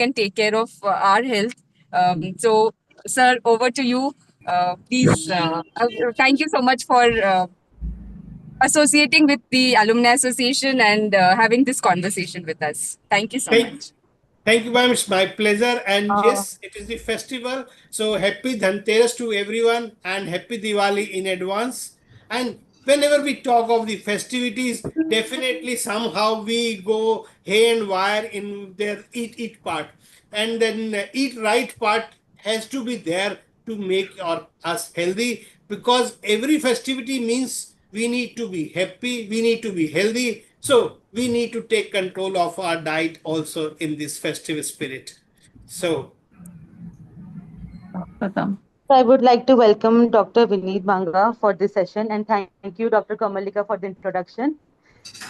can take care of our health. So, sir, over to you. Please, thank you so much for associating with the Alumni Association and having this conversation with us. Thank you so Thank, much. thank you, ma'am. It's my pleasure. And yes, it is the festival. So happy Dhanteras to everyone and happy Diwali in advance. And whenever we talk of the festivities, definitely somehow we go hay and wire in their eat part. And then eat right part has to be there to make us healthy, because every festivity means we need to be happy, we need to be healthy. So we need to take control of our diet also in this festive spirit. So I would like to welcome Dr. Vineet Banga for this session, and thank you, Dr. Kamalika, for the introduction.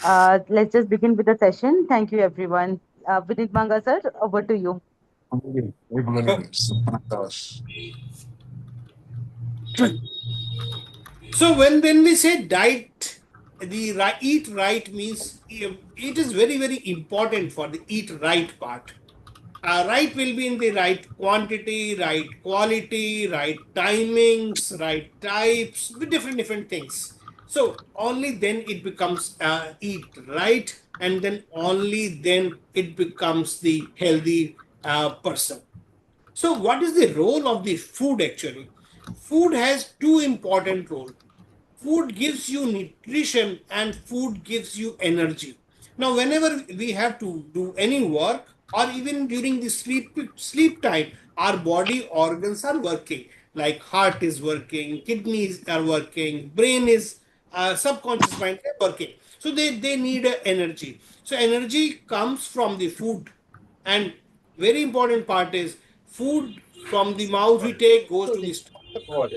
Let's just begin with the session. Thank you, everyone. Vineet Banga, sir, over to you. So when we say diet, the eat right means it is very, very important for the eat right part. Right will be in the right quantity, right quality, right timings, right types, with different things. So only then it becomes eat right, and then only then it becomes the healthy person. So what is the role of the food actually? Food has two important roles. Food gives you nutrition and food gives you energy. Now, whenever we have to do any work, or even during the sleep time, our body organs are working. Like heart is working, kidneys are working, brain is subconscious mind are working. So they need energy. So energy comes from the food. And very important part is food from the mouth we take goes to the stomach,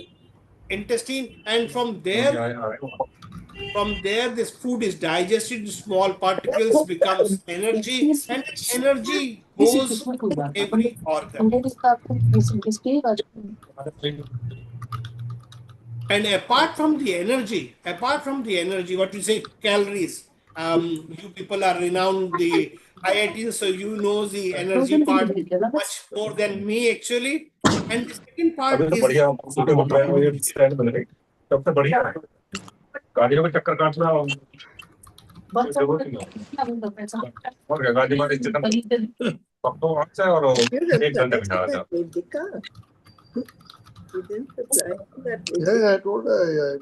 intestine, and from there this food is digested, small particles becomes energy, and energy goes to every organ. And apart from the energy, what you say, calories. You people are renowned the IIT, so you know the energy part much more than me actually. And the second part is Yeah, I told her.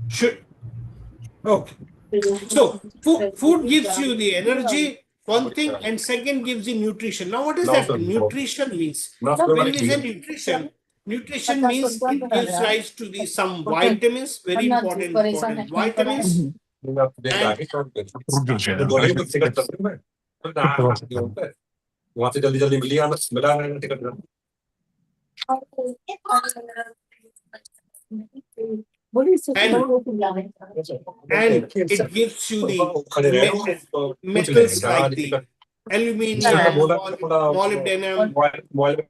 should. Okay. So food gives you the energy, one thing, and second gives you nutrition. Now, what is that nutrition means? When we say nutrition means it gives rise to the some vitamins, very important vitamins. And and it gives you the metals like the aluminium, molybdenum.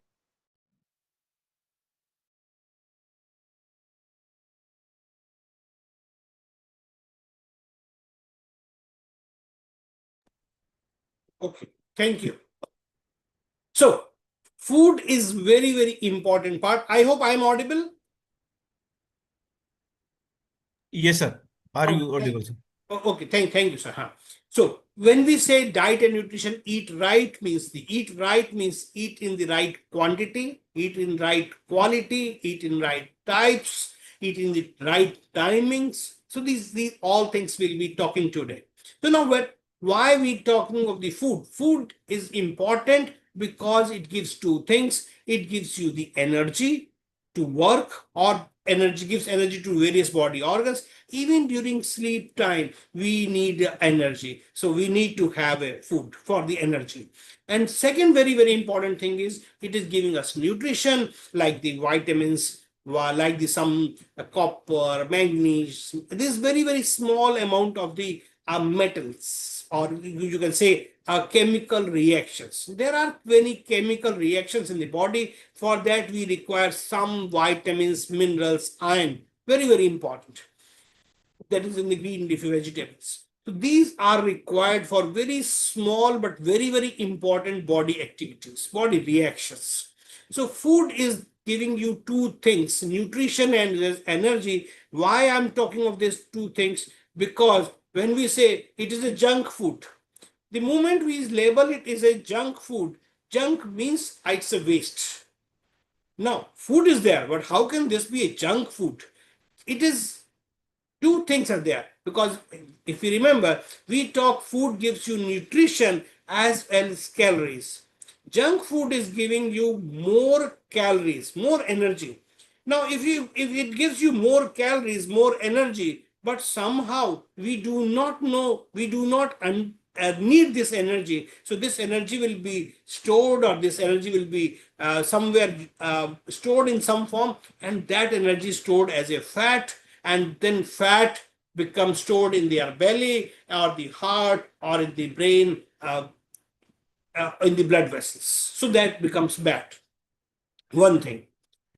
Okay, thank you. So food is very, very important part. I hope I'm audible. Yes, sir. Are you audible, sir? Okay, thank you, sir. So when we say diet and nutrition, eat right means eat in the right quantity, eat in right quality, eat in right types, eat in the right timings. So these all things we'll be talking today. So now why we talking of the food? Food is important because it gives two things. It gives you the energy to work, or gives energy to various body organs. Even during sleep time, we need energy. So we need to have a food for the energy. And second very, very important thing is it is giving us nutrition like the vitamins, like the some copper, manganese. This very, very small amount of the metals, or you can say chemical reactions. There are many chemical reactions in the body. For that, we require some vitamins, minerals, iron. Very, very important. that is in the green leafy vegetables. So these are required for very small but very, very important body activities, body reactions. So food is giving you two things, nutrition and energy. Why I'm talking of these two things? Because when we say it is a junk food, the moment we label it as a junk food, junk means it's a waste. Now, food is there, but how can this be a junk food? It is, two things are there, because if you remember, we talk food gives you nutrition as well as calories. Junk food is giving you more calories, more energy. Now if it gives you more calories, more energy, but somehow we do not know, we do not need this energy, so this energy will be stored, or this energy will be somewhere stored in some form, and that energy stored as a fat, and then fat becomes stored in their belly or the heart or in the brain, in the blood vessels. So that becomes bad. One thing.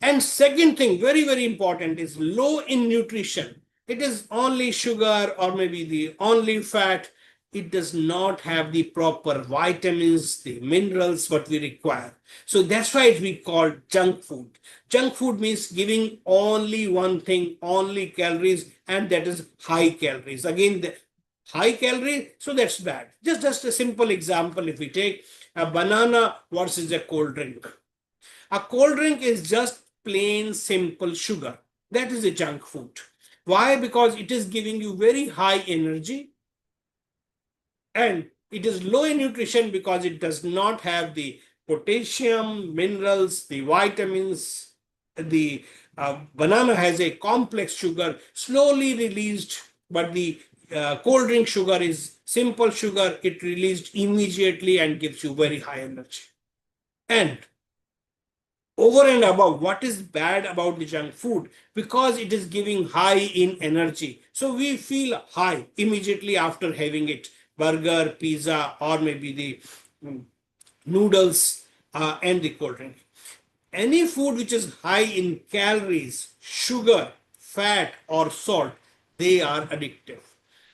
And second thing, very, very important, is low in nutrition. It is only sugar or maybe the only fat. It does not have the proper vitamins, the minerals, what we require. So that's why we call junk food. Junk food means giving only one thing, only calories, and that is high calories. Again, the high calorie, so that's bad. Just a simple example, if we take a banana versus a cold drink. A cold drink is just plain simple sugar. That is a junk food. Why? Because it is giving you very high energy, and it is low in nutrition because it does not have the potassium, minerals, the vitamins. The banana has a complex sugar, slowly released, but the cold drink sugar is simple sugar. It released immediately and gives you very high energy. And over and above, what is bad about the junk food? Because it is giving high in energy, so we feel high immediately after having it. Burger, pizza, or maybe the noodles, and the cold drink. Any food which is high in calories, sugar, fat, or salt, they are addictive.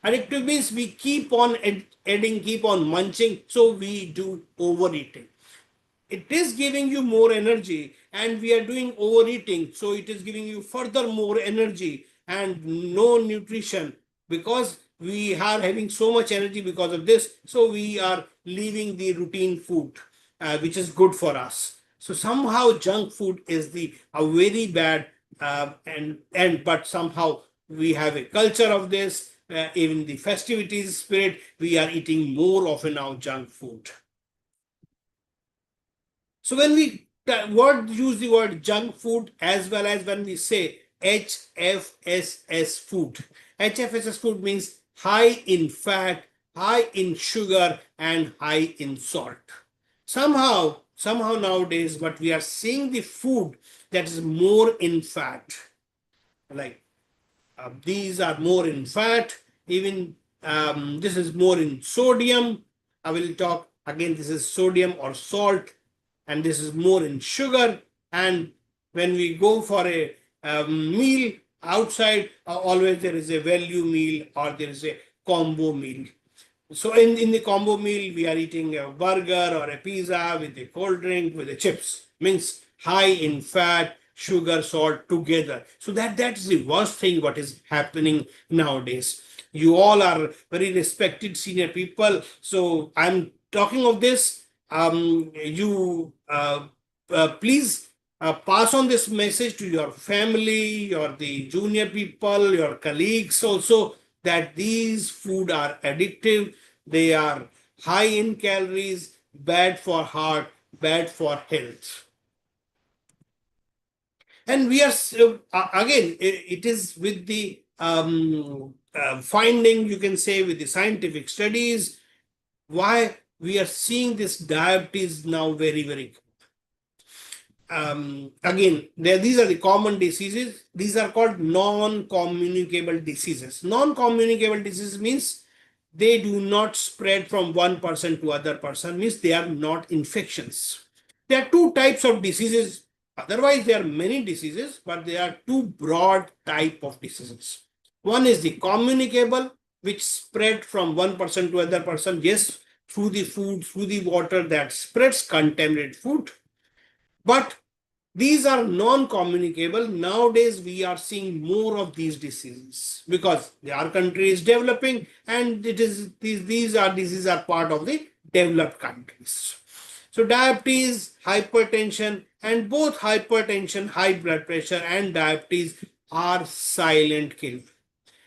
Addictive means we keep on adding, keep on munching, so we do overeating. It is giving you more energy, and we are doing overeating, so it is giving you further more energy and no nutrition, because we are having so much energy because of this, so we are leaving the routine food, which is good for us. So somehow junk food is the a very bad, and but somehow we have a culture of this. Even the festivities spirit, we are eating more often now junk food. So when we use the word junk food, as well as when we say HFSS food. HFSS food means high in fat, high in sugar, and high in salt. Somehow nowadays, but we are seeing the food that is more in fat. Like these are more in fat, even this is more in sodium. I will talk again, this is sodium or salt, and this is more in sugar. And when we go for a meal outside, always there is a value meal or there is a combo meal. So in the combo meal, we are eating a burger or a pizza with a cold drink, with the chips. Means high in fat, sugar, salt together. So that's the worst thing what is happening nowadays. You all are very respected senior people. So I'm talking of this. You please pass on this message to your family, your the junior people, your colleagues also, that these food are addictive, they are high in calories, bad for heart, bad for health. And we are again, it is with the finding, you can say, with the scientific studies, why we are seeing this diabetes now very, very again, these are the common diseases. These are called non-communicable diseases. Non-communicable disease means they do not spread from one person to other person, means they are not infections. There are two types of diseases. Otherwise, there are many diseases, but there are two broad type of diseases. One is the communicable, which spread from one person to other person. Yes, through the food, through the water, that spreads contaminated food. But these are non-communicable. Nowadays, we are seeing more of these diseases because our country is developing, and it is these are diseases are part of the developed countries. So diabetes, hypertension, and both hypertension, high blood pressure, and diabetes are silent killers.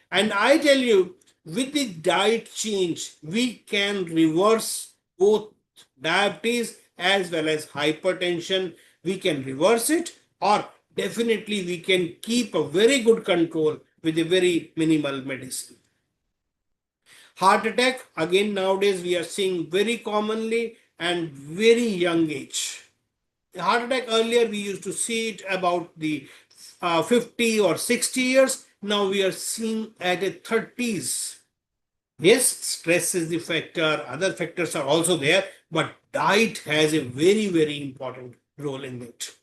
And I tell you, with the diet change, we can reverse both diabetes as well as hypertension. We can reverse it, or definitely we can keep a very good control with a very minimal medicine. Heart attack, again, nowadays we are seeing very commonly and very young age. Heart attack, earlier we used to see it about the 50 or 60 years. Now we are seeing at the 30s. Yes, stress is the factor, other factors are also there, but diet has a very, very important role in it.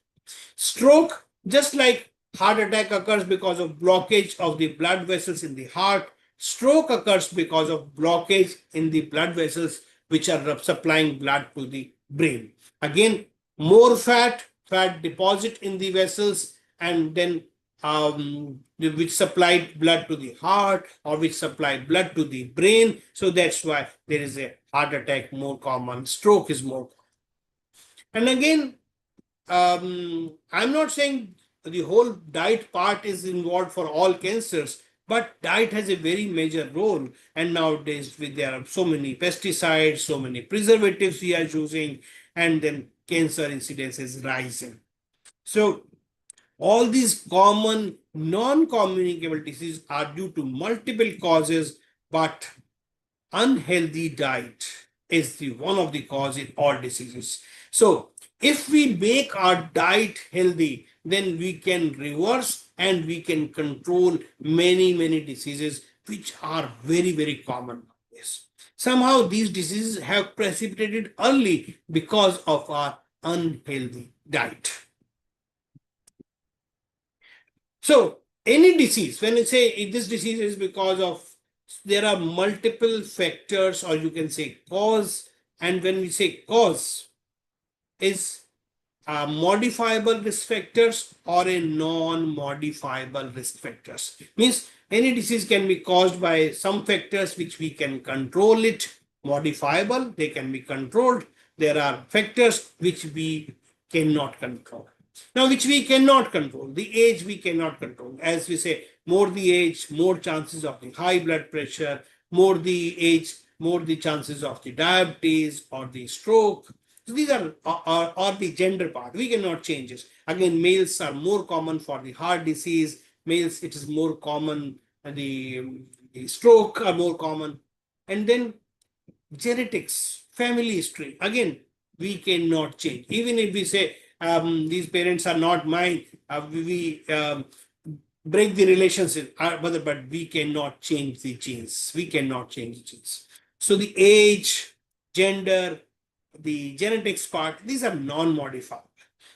Stroke, just like heart attack occurs because of blockage of the blood vessels in the heart, stroke occurs because of blockage in the blood vessels which are supplying blood to the brain. Again, more fat deposit in the vessels, and then which supplied blood to the heart or which supply blood to the brain. So that's why there is a heart attack more common, stroke is more common. And again, I'm not saying the whole diet part is involved for all cancers, but diet has a very major role. And nowadays, there are so many pesticides, so many preservatives we are using, and then cancer incidence is rising. So all these common non-communicable diseases are due to multiple causes, but unhealthy diet is the one of the cause in all diseases. So if we make our diet healthy, then we can reverse and we can control many diseases which are very common nowadays. Somehow these diseases have precipitated early because of our unhealthy diet. So any disease, when you say this disease is because of, there are multiple factors, or you can say cause. And when we say cause, is modifiable risk factors or a non-modifiable risk factors. Means any disease can be caused by some factors which we can control it, modifiable, they can be controlled. There are factors which we cannot control. Now, which we cannot control, the age we cannot control. As we say, more the age, more chances of the high blood pressure, more the age, more the chances of the diabetes or the stroke. So these are or the gender part. We cannot change it. Again, males are more common for the heart disease. Males, it is more common. The stroke are more common. And then genetics, family history. Again, we cannot change. Even if we say these parents are not mine, we break the relationship, but we cannot change the genes. We cannot change the genes. So the age, gender, the genetics part, these are non-modifiable.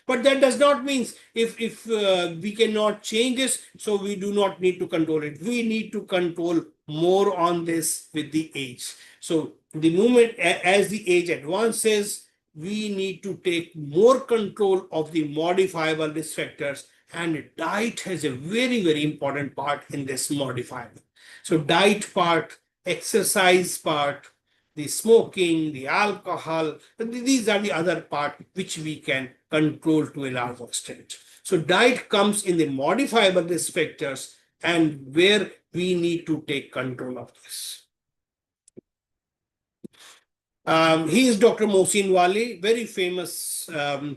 But that does not mean if we cannot change this, so we do not need to control it. We need to control more on this with the age. So the moment as the age advances, we need to take more control of the modifiable risk factors, and diet has a very important part in this modifiable. So diet part, exercise part, the smoking, the alcohol, these are the other part which we can control to a large extent. So diet comes in the modifiable risk factors and where we need to take control of this. He is Dr. Mohsin Wali, very famous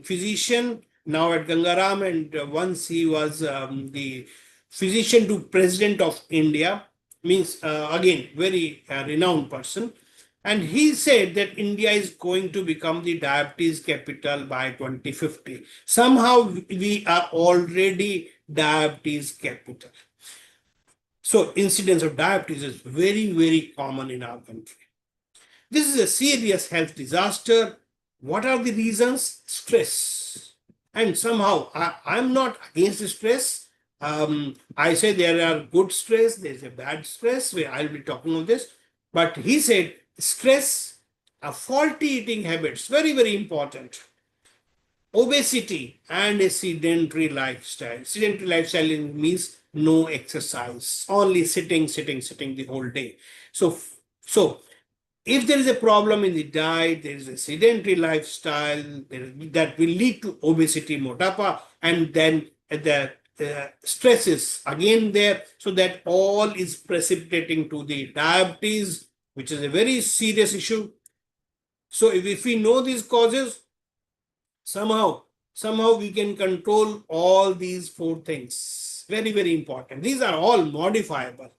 physician, now at Gangaram, and once he was the physician to President of India, means again, very renowned person. And he said that India is going to become the diabetes capital by 2050. Somehow we are already diabetes capital. So incidence of diabetes is very common in our country. This is a serious health disaster. What are the reasons? Stress. And somehow I'm not against stress. I say there are good stress, there's a bad stress. I'll be talking of this. But he said stress, faulty eating habits, very, very important. Obesity and a sedentary lifestyle. Sedentary lifestyle means no exercise, only sitting the whole day. So if there is a problem in the diet, there is a sedentary lifestyle that will lead to obesity, motapa, and then the stress is again there. So that all is precipitating to the diabetes, which is a very serious issue. So if we know these causes, somehow we can control all these four things. Very, very important. These are all modifiable.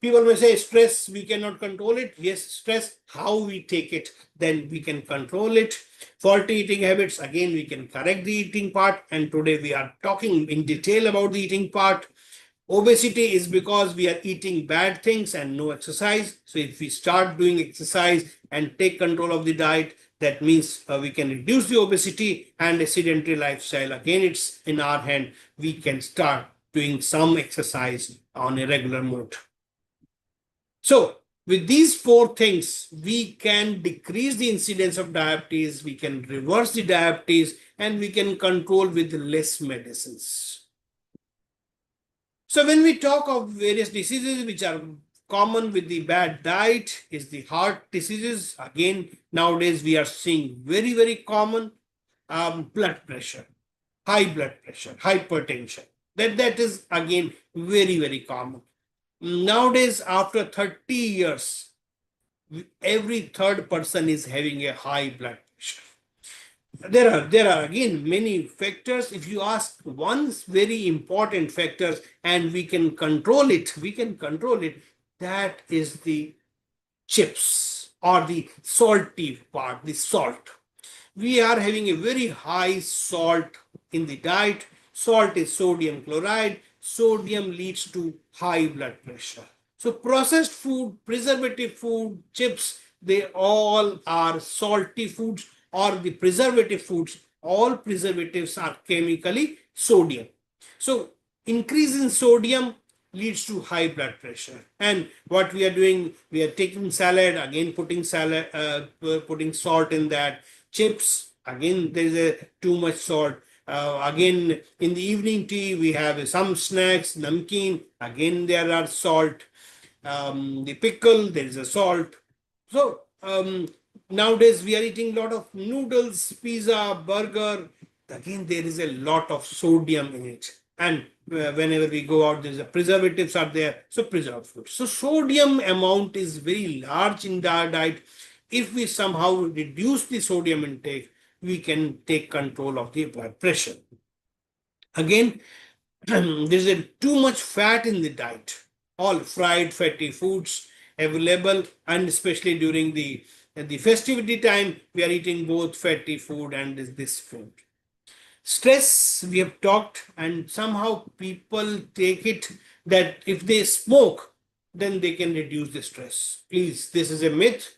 People may say stress, we cannot control it. Yes, stress, how we take it, then we can control it. Faulty eating habits, again, we can correct the eating part. And today we are talking in detail about the eating part. Obesity is because we are eating bad things and no exercise. So if we start doing exercise and take control of the diet, that means we can reduce the obesity. And a sedentary lifestyle, again, it's in our hand. We can start doing some exercise on a regular mode. So with these four things, we can decrease the incidence of diabetes, we can reverse the diabetes, and we can control with less medicines. So when we talk of various diseases which are common with the bad diet, is the heart diseases. Again, nowadays we are seeing very, very common blood pressure, high blood pressure, hypertension. That is again very, very common. Nowadays, after 30 years, every third person is having a high blood pressure. There are again many factors. If you ask one very important factor and we can control it, that is the chips or the salty part, the salt. We are having a very high salt in the diet. Salt is sodium chloride. Sodium leads to high blood pressure. So processed food, preservative food, chips, they all are salty foods or the preservative foods. All preservatives are chemically sodium. So increase in sodium leads to high blood pressure. And what we are doing, we are taking salad, again putting salt in that. Chips, again there is a too much salt. Again in the evening tea we have some snacks, namkeen, again there are salt. The pickle, there is a salt. So nowadays we are eating a lot of noodles, pizza, burger. Again, there is a lot of sodium in it. And whenever we go out, there's preservatives are there. So preserved food. So sodium amount is very large in our diet. If we somehow reduce the sodium intake, we can take control of the blood pressure. Again, there's too much fat in the diet. All fried fatty foods available, and especially during the festivity time, we are eating both fatty food and this food. Stress, we have talked, and somehow people take it that if they smoke, then they can reduce the stress. Please, this is a myth.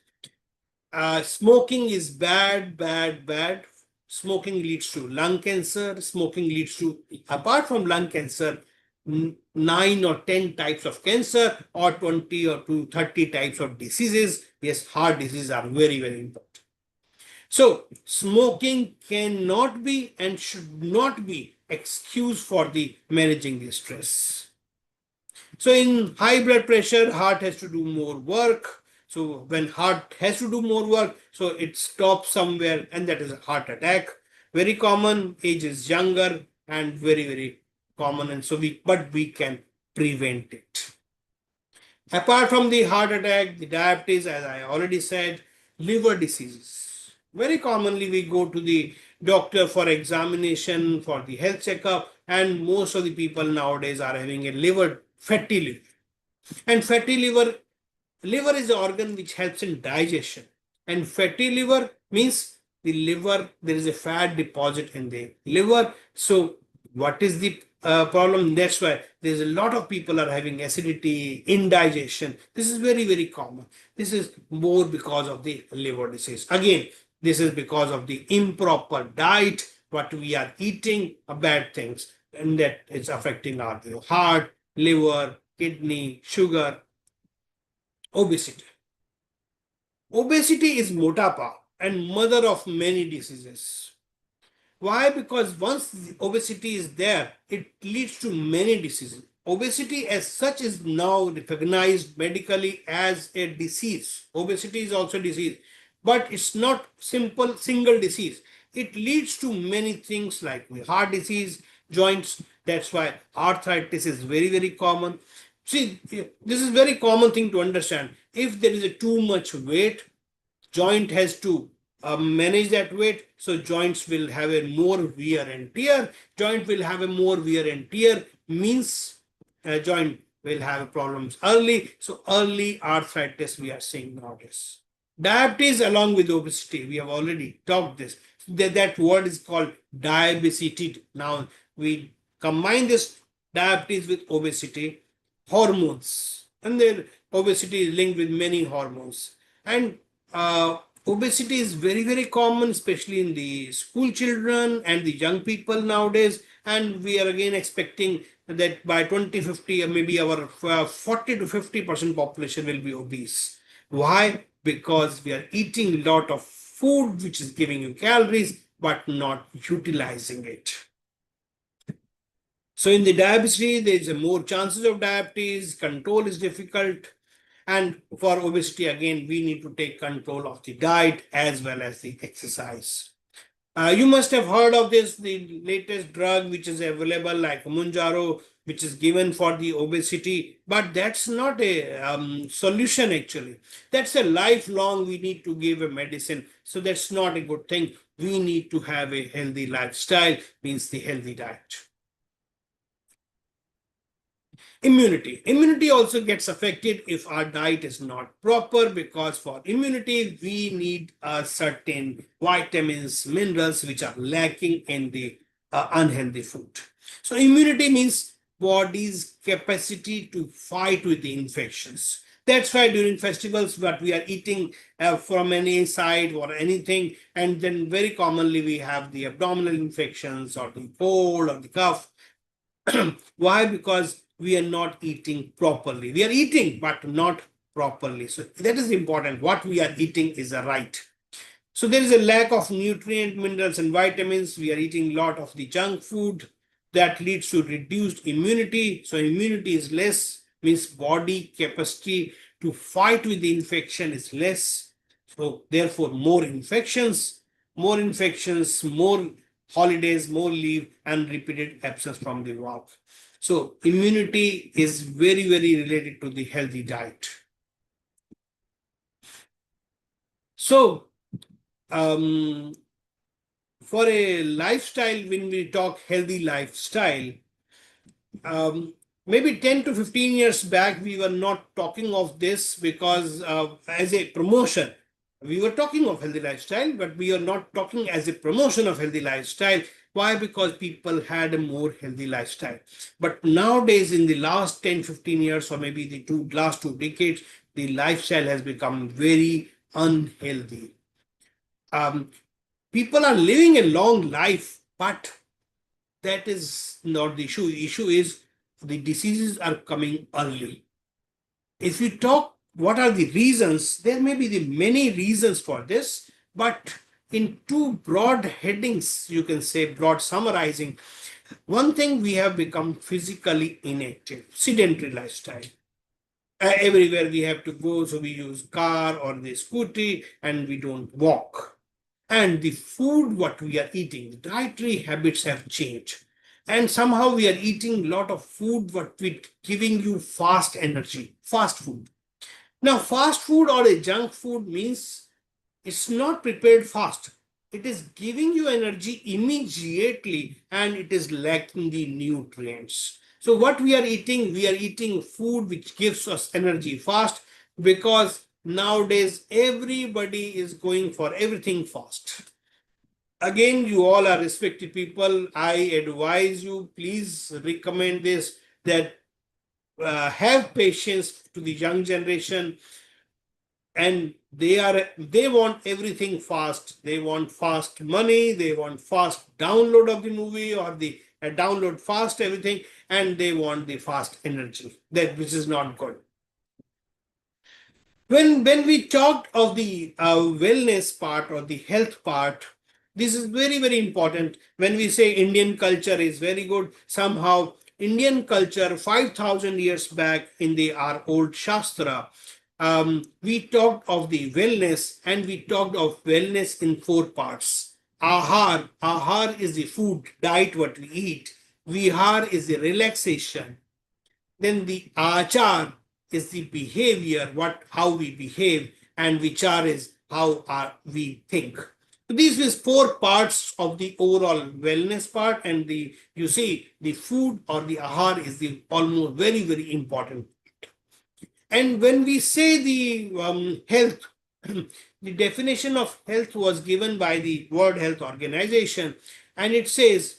Smoking is bad, bad, bad. Smoking leads to lung cancer. Smoking leads to, apart from lung cancer, 9 or 10 types of cancer or 20 or 30 types of diseases. Yes, heart diseases are very, very important. So smoking cannot be and should not be excuse for the managing the stress. So in high blood pressure, heart has to do more work. So when heart has to do more work, so it stops somewhere, and that is a heart attack. Very common, age is younger and very, very common. And so but we can prevent it. Apart from the heart attack, the diabetes, as I already said, liver diseases. Very commonly we go to the doctor for examination, for the health checkup, and most of the people nowadays are having a fatty liver. And fatty liver is the organ which helps in digestion. And fatty liver means the liver, there is a fat deposit in the liver. So what is the problem? That's why there's a lot of people are having acidity, indigestion. This is very, very common. This is more because of the liver disease. Again, this is because of the improper diet, what we are eating, bad things. and that is affecting our heart, liver, kidney, sugar, obesity. Obesity is motapa and mother of many diseases. Why? Because once the obesity is there, it leads to many diseases. Obesity as such is now recognized medically as a disease. Obesity is also a disease, but it's not simple single disease. It leads to many things like heart disease, joints. That's why arthritis is very, very common. See, this is very common thing to understand. If there is a too much weight, joint has to manage that weight, so joints will have a more wear and tear. Joint will have a more wear and tear means joint will have problems early. So early arthritis we are seeing nowadays. Diabetes along with obesity, we have already talked this. That word is called diabetes. Now we combine this diabetes with obesity, hormones, and then obesity is linked with many hormones. And uh, obesity is very, very common, especially in the school children and the young people nowadays. And we are again expecting that by 2050, maybe our 40 to 50% population will be obese. Why? Because we are eating a lot of food which is giving you calories, but not utilizing it. So in the diabetes, there is a more chances of diabetes, control is difficult. And for obesity, again, we need to take control of the diet as well as the exercise. You must have heard of this, the latest drug which is available like Munjaro, which is given for the obesity, but that's not a solution actually. That's a lifelong, we need to give a medicine. So that's not a good thing. We need to have a healthy lifestyle, means the healthy diet. Immunity also gets affected if our diet is not proper, because for immunity we need certain vitamins, minerals which are lacking in the unhealthy food. So immunity means body's capacity to fight with the infections. That's why during festivals what we are eating from any side or anything, and then very commonly we have the abdominal infections or the cold or the cough. Why? Because we are not eating properly. We are eating, but not properly. So that is important. What we are eating is right. So there is a lack of nutrient, minerals, and vitamins. We are eating a lot of the junk food that leads to reduced immunity. So immunity is less, means body capacity to fight with the infection is less. So therefore, more infections, more holidays, more leave, and repeated absence from the work. So immunity is very, very related to the healthy diet. So for a lifestyle, when we talk healthy lifestyle, maybe 10 to 15 years back, we were not talking of this because as a promotion, we were talking of healthy lifestyle, but we are not talking as a promotion of healthy lifestyle. Why? Because people had a more healthy lifestyle. But nowadays, in the last 10, 15 years, or maybe the last 2 decades, the lifestyle has become very unhealthy. People are living a long life, but that is not the issue. The issue is the diseases are coming early. If you talk what are the reasons, there may be the many reasons for this, but in two broad headings, you can say broad summarizing. One thing, we have become physically inactive, sedentary lifestyle. Everywhere we have to go, so we use car or the scooty and we don't walk. And the food what we are eating, the dietary habits have changed. And somehow we are eating a lot of food what with giving you fast energy, fast food. Now, fast food or a junk food means it's not prepared fast. It is giving you energy immediately and it is lacking the nutrients. So what we are eating food which gives us energy fast, because nowadays everybody is going for everything fast. Again, you all are respected people. I advise you, please recommend this, that have patience to the young generation, and they want everything fast. They want fast money, they want fast download of the movie or the download fast everything, and they want the fast energy, that which is not good. When we talked of the wellness part or the health part, this is very, very important. When we say Indian culture is very good, somehow Indian culture 5,000 years back in the our old Shastra, we talked of the wellness, and we talked of wellness in four parts. Ahar is the food, diet, what we eat. Vihar is the relaxation. Then the achar is the behavior, how we behave, and vichar is how we think. So these is four parts of the overall wellness part, and you see the food or the ahar is the almost very, very important. And when we say the health, the definition of health was given by the World Health Organization, and it says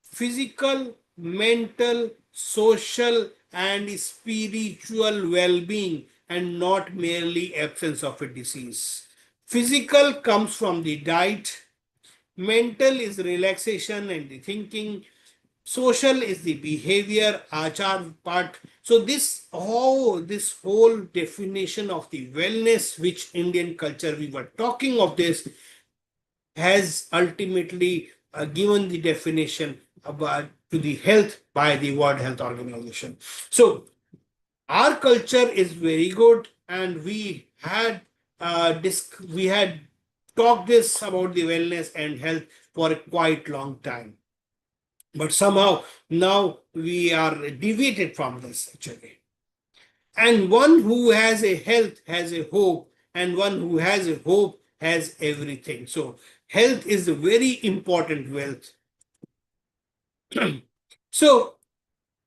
physical, mental, social, and spiritual well being, and not merely absence of a disease. Physical comes from the diet, mental is relaxation and the thinking, social is the behavior, achar part. So this whole definition of the wellness, which Indian culture we were talking of this, has ultimately given the definition about to the health by the World Health Organization. So our culture is very good, and we had talked this about the wellness and health for a quite long time. But somehow now we are deviated from this actually. And one who has a health has a hope, and one who has a hope has everything. So health is a very important wealth. So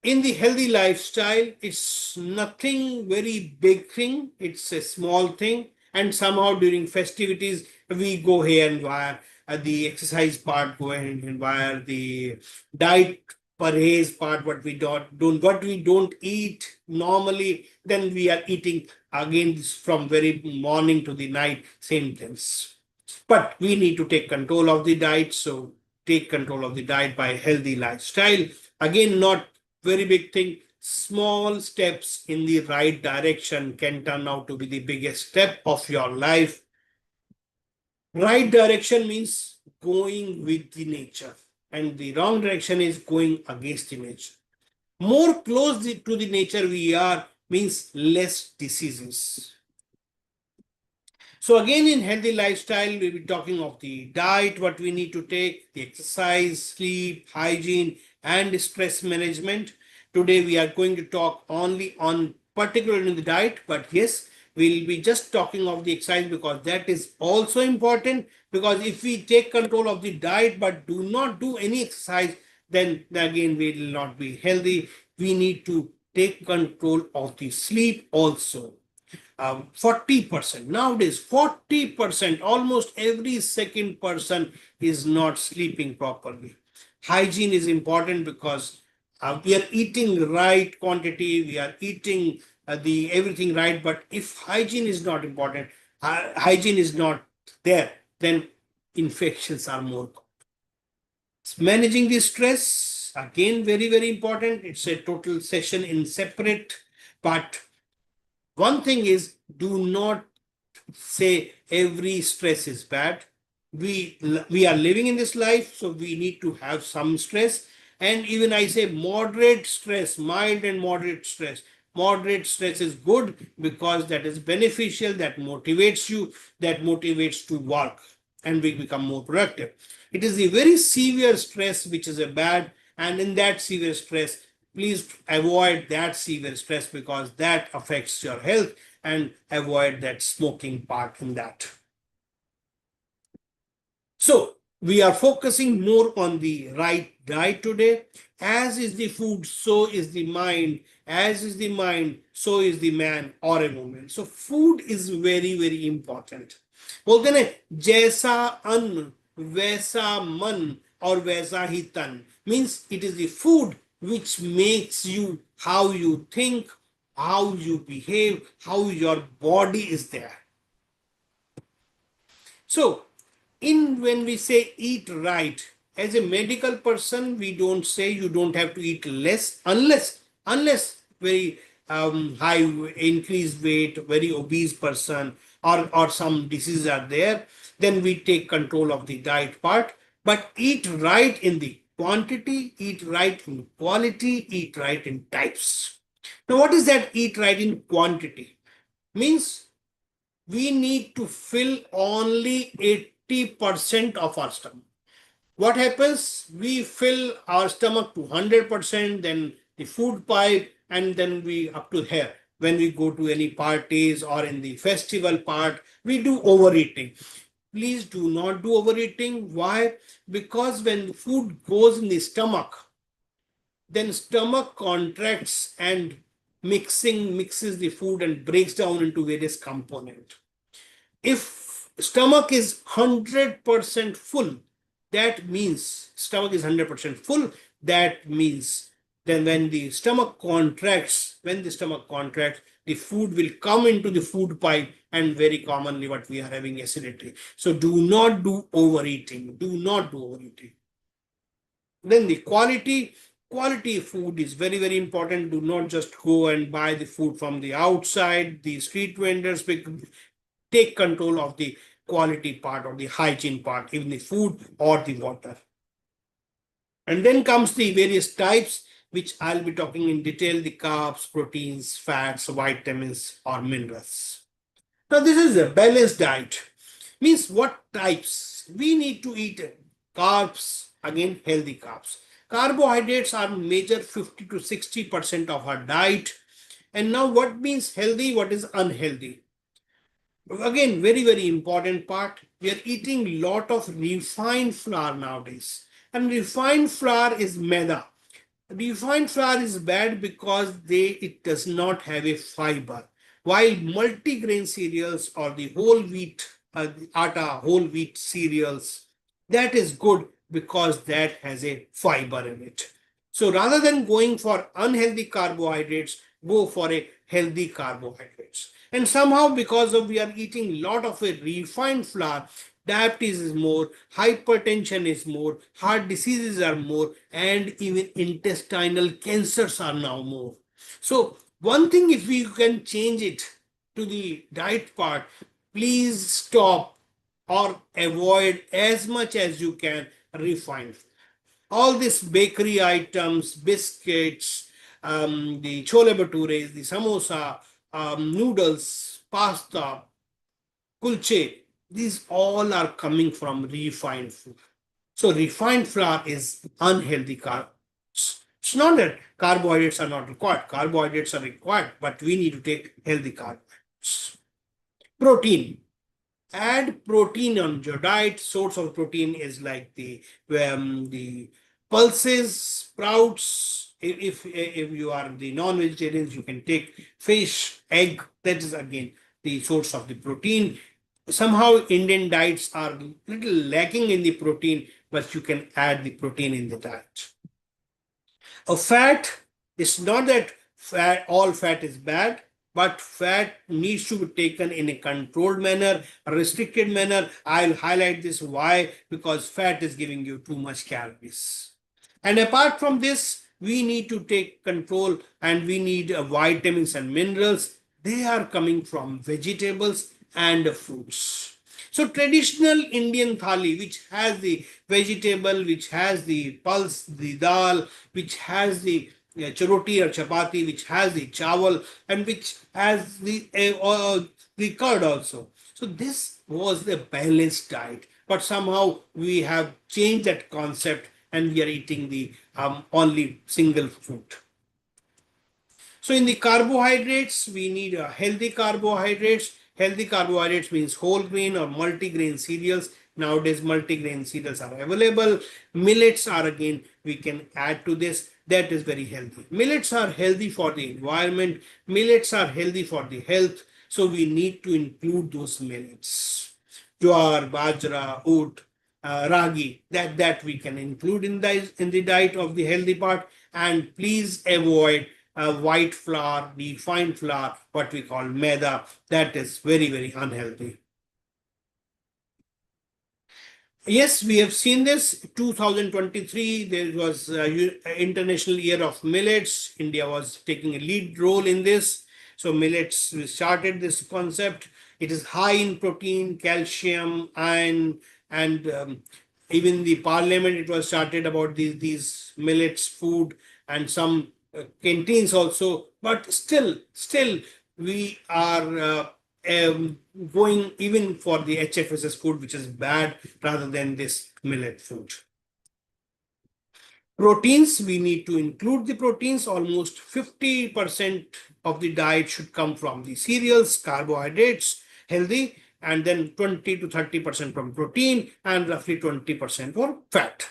in the healthy lifestyle, it's nothing very big thing, it's a small thing. And somehow during festivities, we go here and wire the exercise part, go ahead and wire the diet parades part, what we don't eat normally, then we are eating again from very morning to the night, same things. But we need to take control of the diet. So take control of the diet by healthy lifestyle. Again, not very big thing. Small steps in the right direction can turn out to be the biggest step of your life. Right direction means going with the nature, and the wrong direction is going against the nature. More close to the nature we are means less diseases. So again, in healthy lifestyle, we'll be talking of the diet, what we need to take, the exercise, sleep, hygiene, and stress management. Today, we are going to talk only on particularly the diet, but yes, we'll be just talking of the exercise because that is also important. Because if we take control of the diet but do not do any exercise, then again, we will not be healthy. We need to take control of the sleep also. 40%. Nowadays, 40%, almost every second person is not sleeping properly. Hygiene is important because we are eating right quantity, we are eating the everything right, but if hygiene is not important, hygiene is not there, then infections are more. Managing the stress, again, very, very important. It's a total session in separate, but one thing is, do not say every stress is bad. We are living in this life, so we need to have some stress. And even I say moderate stress, mild and moderate stress. Moderate stress is good because that is beneficial, that motivates you, that motivates to work, and we become more productive. It is the very severe stress which is a bad, and in that severe stress, please avoid that severe stress because that affects your health, and avoid that smoking part in that. So we are focusing more on the right diet today. As is the food, so is the mind. As is the mind, so is the man or a woman. So food is very, very important. बोलते ना जैसा अन्न वैसा मन और वैसा ही तन, means it is the food which makes you how you think, how you behave, how your body is there. So when we say eat right, as a medical person, we don't say you don't have to eat less unless very high increased weight, very obese person, or some diseases are there, then we take control of the diet part. But eat right in the quantity, eat right in quality, eat right in types. Now, what is that eat right in quantity? Means we need to fill only 80% of our stomach. What happens? We fill our stomach to 100%, then the food pipe, and then we up to here. When we go to any parties or in the festival part, we do overeating. Please do not do overeating. Why? Because when food goes in the stomach, then stomach contracts and mixes the food and breaks down into various components. If stomach is 100% full, that means stomach is 100% full. That means then when the stomach contracts, the food will come into the food pipe, and very commonly what we are having acidity. So do not do overeating. Do not do overeating. Then the quality food is very, very important. Do not just go and buy the food from the outside. The street vendors take control of the quality part or the hygiene part, even the food or the water. And then comes the various types, which I'll be talking in detail: the carbs, proteins, fats, vitamins, or minerals. Now, this is a balanced diet. Means what types? We need to eat carbs, again, healthy carbs. Carbohydrates are major 50 to 60% of our diet. And now, what means healthy? What is unhealthy? Again, very, very important part. We are eating lot of refined flour nowadays. And refined flour is maida. Refined flour is bad because it does not have a fiber. While multigrain cereals or the whole wheat, whole wheat cereals, that is good because that has a fiber in it. So rather than going for unhealthy carbohydrates, go for a healthy carbohydrates. And somehow, because of we are eating a lot of a refined flour, diabetes is more, hypertension is more, heart diseases are more, and even intestinal cancers are now more. So one thing, if we can change it to the diet part, please stop or avoid as much as you can refined. All these bakery items, biscuits, the chole bhatures, the samosa, noodles, pasta, kulche, these all are coming from refined food. So refined flour is unhealthy carbs. It's not that carbohydrates are not required. Carbohydrates are required, but we need to take healthy carbohydrates. Protein. Add protein on your diet. Source of protein is like the pulses, sprouts. If you are the non-vegetarians, you can take fish, egg. That is again the source of the protein. Somehow Indian diets are little lacking in the protein, but you can add the protein in the diet. A fat, it's not that all fat is bad, but fat needs to be taken in a controlled manner, a restricted manner. I'll highlight this why, because fat is giving you too much calories. And apart from this, we need to take control, and we need vitamins and minerals. They are coming from vegetables and fruits. So traditional Indian thali, which has the vegetable, which has the pulse, the dal, which has the charoti or chapati, which has the chawal, and which has the curd also. So this was the balanced diet, but somehow we have changed that concept, and we are eating the only single food. So in the carbohydrates, we need healthy carbohydrates. Healthy carbohydrates means whole grain or multigrain cereals. Nowadays, multigrain cereals are available. Millets are, again, we can add to this. That is very healthy. Millets are healthy for the environment. Millets are healthy for the health. So we need to include those millets. Jowar, bajra, oat, ragi, that we can include in the diet of the healthy part. And please avoid white flour, refined flour, what we call maida. That is very, very unhealthy. Yes, we have seen this. 2023, there was International Year of Millets. India was taking a lead role in this. So millets, we started this concept. It is high in protein, calcium, iron, and even the parliament, it was started about these millets food and some canteens also. But still, we are going even for the HFSS food, which is bad rather than this millet food. Proteins, we need to include the proteins. Almost 50% of the diet should come from the cereals, carbohydrates, healthy, and then 20 to 30% from protein, and roughly 20% for fat.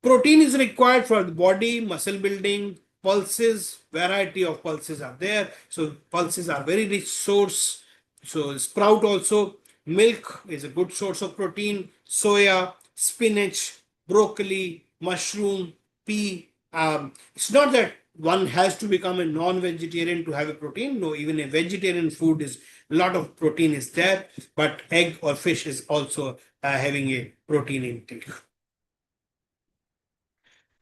Protein is required for the body, muscle building, pulses, variety of pulses are there. So pulses are very rich source. So sprout also, milk is a good source of protein, soya, spinach, broccoli, mushroom, pea. It's not that one has to become a non-vegetarian to have a protein. No, even a vegetarian food is a lot of protein is there, but egg or fish is also having a protein intake.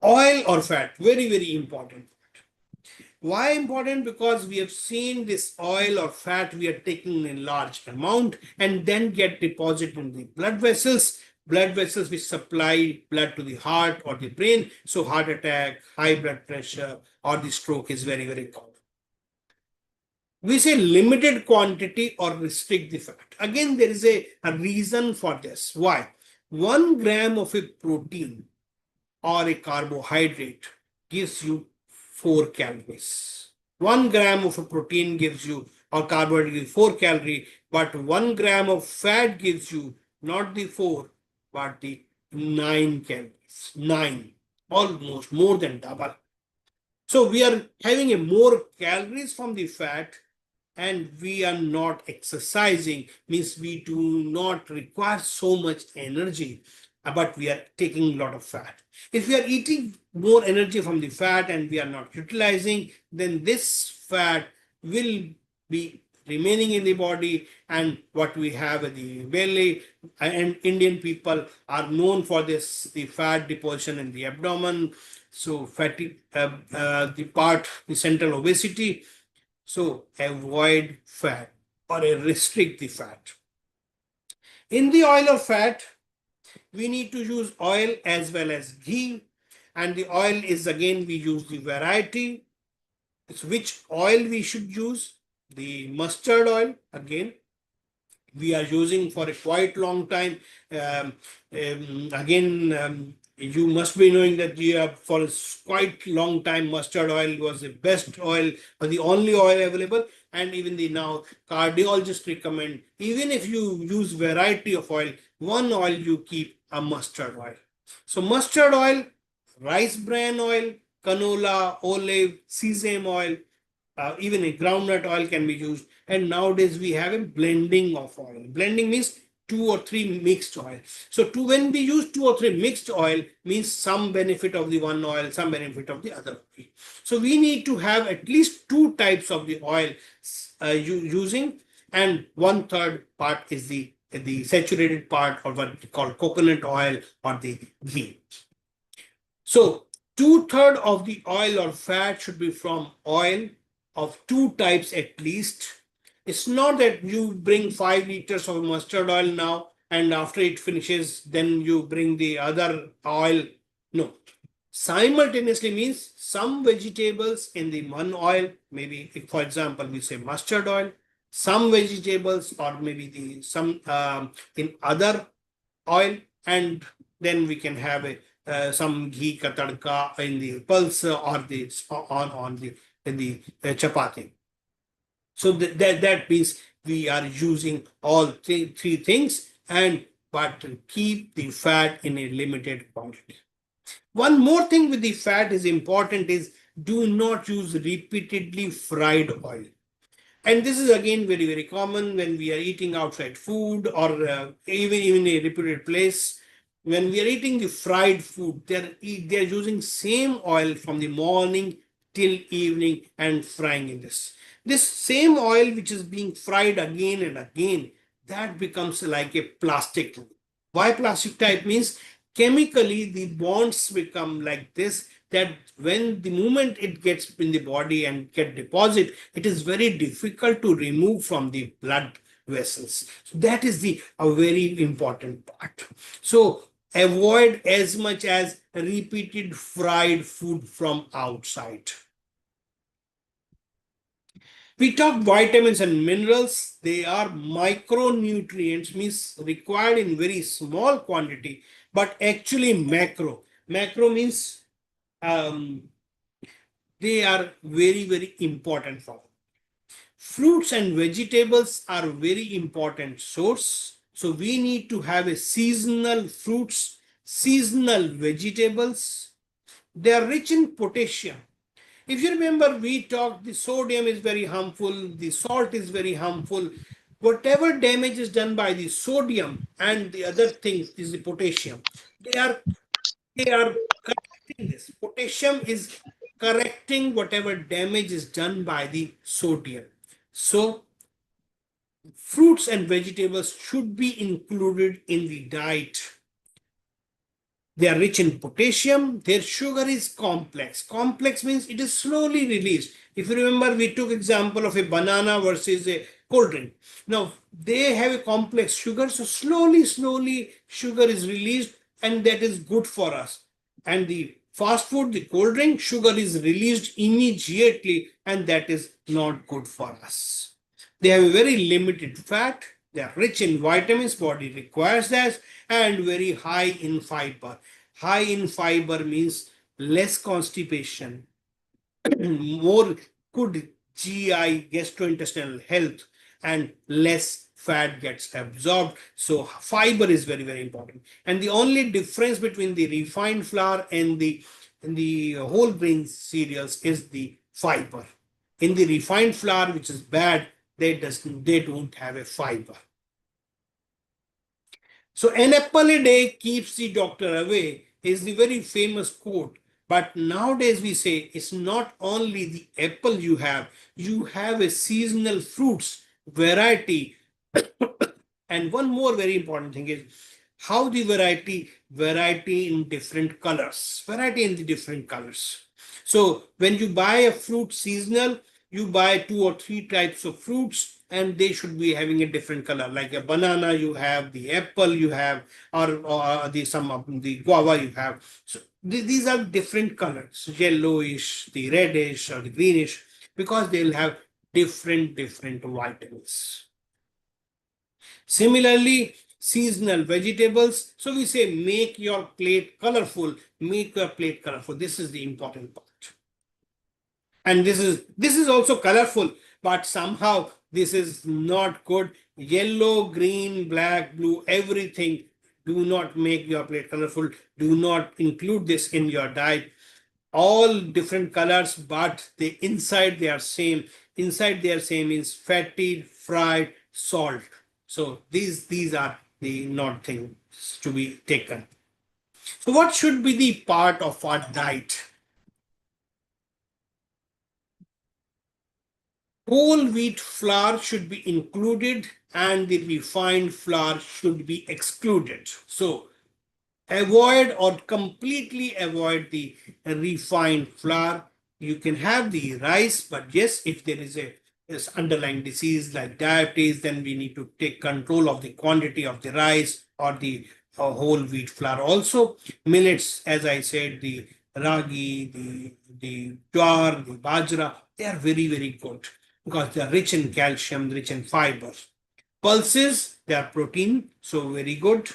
Oil or fat, very important. Why important? Because we have seen this oil or fat we are taking in large amount and then get deposited in the blood vessels which supply blood to the heart or the brain. So heart attack, high blood pressure, or the stroke is very common. We say limited quantity or restrict the fat. Again, there is a reason for this. Why? 1 gram of a protein or a carbohydrate gives you 4 calories. 1 gram of a protein gives you, or carbohydrate gives 4 calories, but 1 gram of fat gives you not the 4, but the 9 calories. 9, almost more than double. So we are having a more calories from the fat and we are not exercising, means we do not require so much energy, but we are taking a lot of fat. If we are eating more energy from the fat and we are not utilizing, then this fat will be remaining in the body, and what we have in the belly. And Indian people are known for this, the fat deposition in the abdomen. So fatty, the central obesity. So avoid fat or restrict the fat. In the oil or fat, we need to use oil as well as ghee. And the oil is, again, we use the variety. So which oil we should use? The mustard oil, again, we are using for a quite long time. You must be knowing that for a quite long time, mustard oil was the best oil or the only oil available. And even the now cardiologists recommend, even if you use variety of oil, one oil you keep a mustard oil. So mustard oil, rice bran oil, canola, olive, sesame oil, even a groundnut oil can be used. And nowadays we have a blending of oil. Blending means 2 or 3 mixed oil. So when we use 2 or 3 mixed oil, means some benefit of the one oil, some benefit of the other oil. So we need to have at least 2 types of the oil using, and 1/3 part is the saturated part, or what we call coconut oil or the ghee. So 2/3 of the oil or fat should be from oil of 2 types at least. It's not that you bring 5 liters of mustard oil now and after it finishes, then you bring the other oil. No. Simultaneously means some vegetables in the one oil, maybe, for example, we say mustard oil, some vegetables, or maybe some in other oil, and then we can have some ghee ka tadka in the pulse or the on the in the chapati. So that means we are using all three things, but keep the fat in a limited quantity. One more thing with the fat is important is do not use repeatedly fried oil. And this is again very common when we are eating outside food, or even a reputed place. When we are eating the fried food, they're using same oil from the morning till evening and frying in this. This same oil which is being fried again and again, that becomes like a plastic. Why plastic type means chemically the bonds become like this, that when the moment it gets in the body and get deposit, it is very difficult to remove from the blood vessels. So that is the a very important part. So avoid as much as repeated fried food from outside. We talk vitamins and minerals. They are micronutrients, means required in very small quantity, but actually macro. Macro means they are very important for us. Fruits and vegetables are very important source. So we need to have a seasonal fruits, seasonal vegetables. They are rich in potassium. If you remember, we talked the sodium is very harmful, the salt is very harmful. Whatever damage is done by the sodium and the other things is the potassium. They are correcting this. Potassium is correcting whatever damage is done by the sodium. So fruits and vegetables should be included in the diet. They are rich in potassium. Their sugar is complex. Complex means it is slowly released. If you remember, we took example of a banana versus a cold drink. Now, they have a complex sugar. So slowly sugar is released, and that is good for us. And the fast food, the cold drink, sugar is released immediately, and that is not good for us. They have a very limited fat. They are rich in vitamins, body requires that, and very high in fiber. High in fiber means less constipation, more good GI, gastrointestinal health, and less fat gets absorbed. So fiber is very important. And the only difference between the refined flour and the whole grain cereals is the fiber. In the refined flour, which is bad, they don't have a fiber. So an apple a day keeps the doctor away is the very famous quote. But nowadays we say it's not only the apple you have a seasonal fruits variety. And one more very important thing is how the variety in different colors, variety in the different colors. So when you buy a fruit seasonal, you buy 2 or 3 types of fruits, and they should be having a different color. Like a banana, you have the apple, you have, or the some of the guava you have. So these are different colors, yellowish, the reddish, or the greenish, because they'll have different vitamins. Similarly, seasonal vegetables. So we say make your plate colorful, make your plate colorful. This is the important part. And this is also colorful, but somehow this is not good. Yellow, green, black, blue, everything. Do not make your plate colorful. Do not include this in your diet. All different colors, but the inside they are same. Inside they are same means fatty, fried, salt. So these are the not things to be taken. So what should be the part of our diet? Whole wheat flour should be included and the refined flour should be excluded. So avoid or completely avoid the refined flour. You can have the rice, but yes, if there is a underlying disease like diabetes, then we need to take control of the quantity of the rice or the whole wheat flour. Also, millets, as I said, the ragi, the jowar, the bajra, they are very good because they are rich in calcium, rich in fiber. Pulses, they are protein, so very good.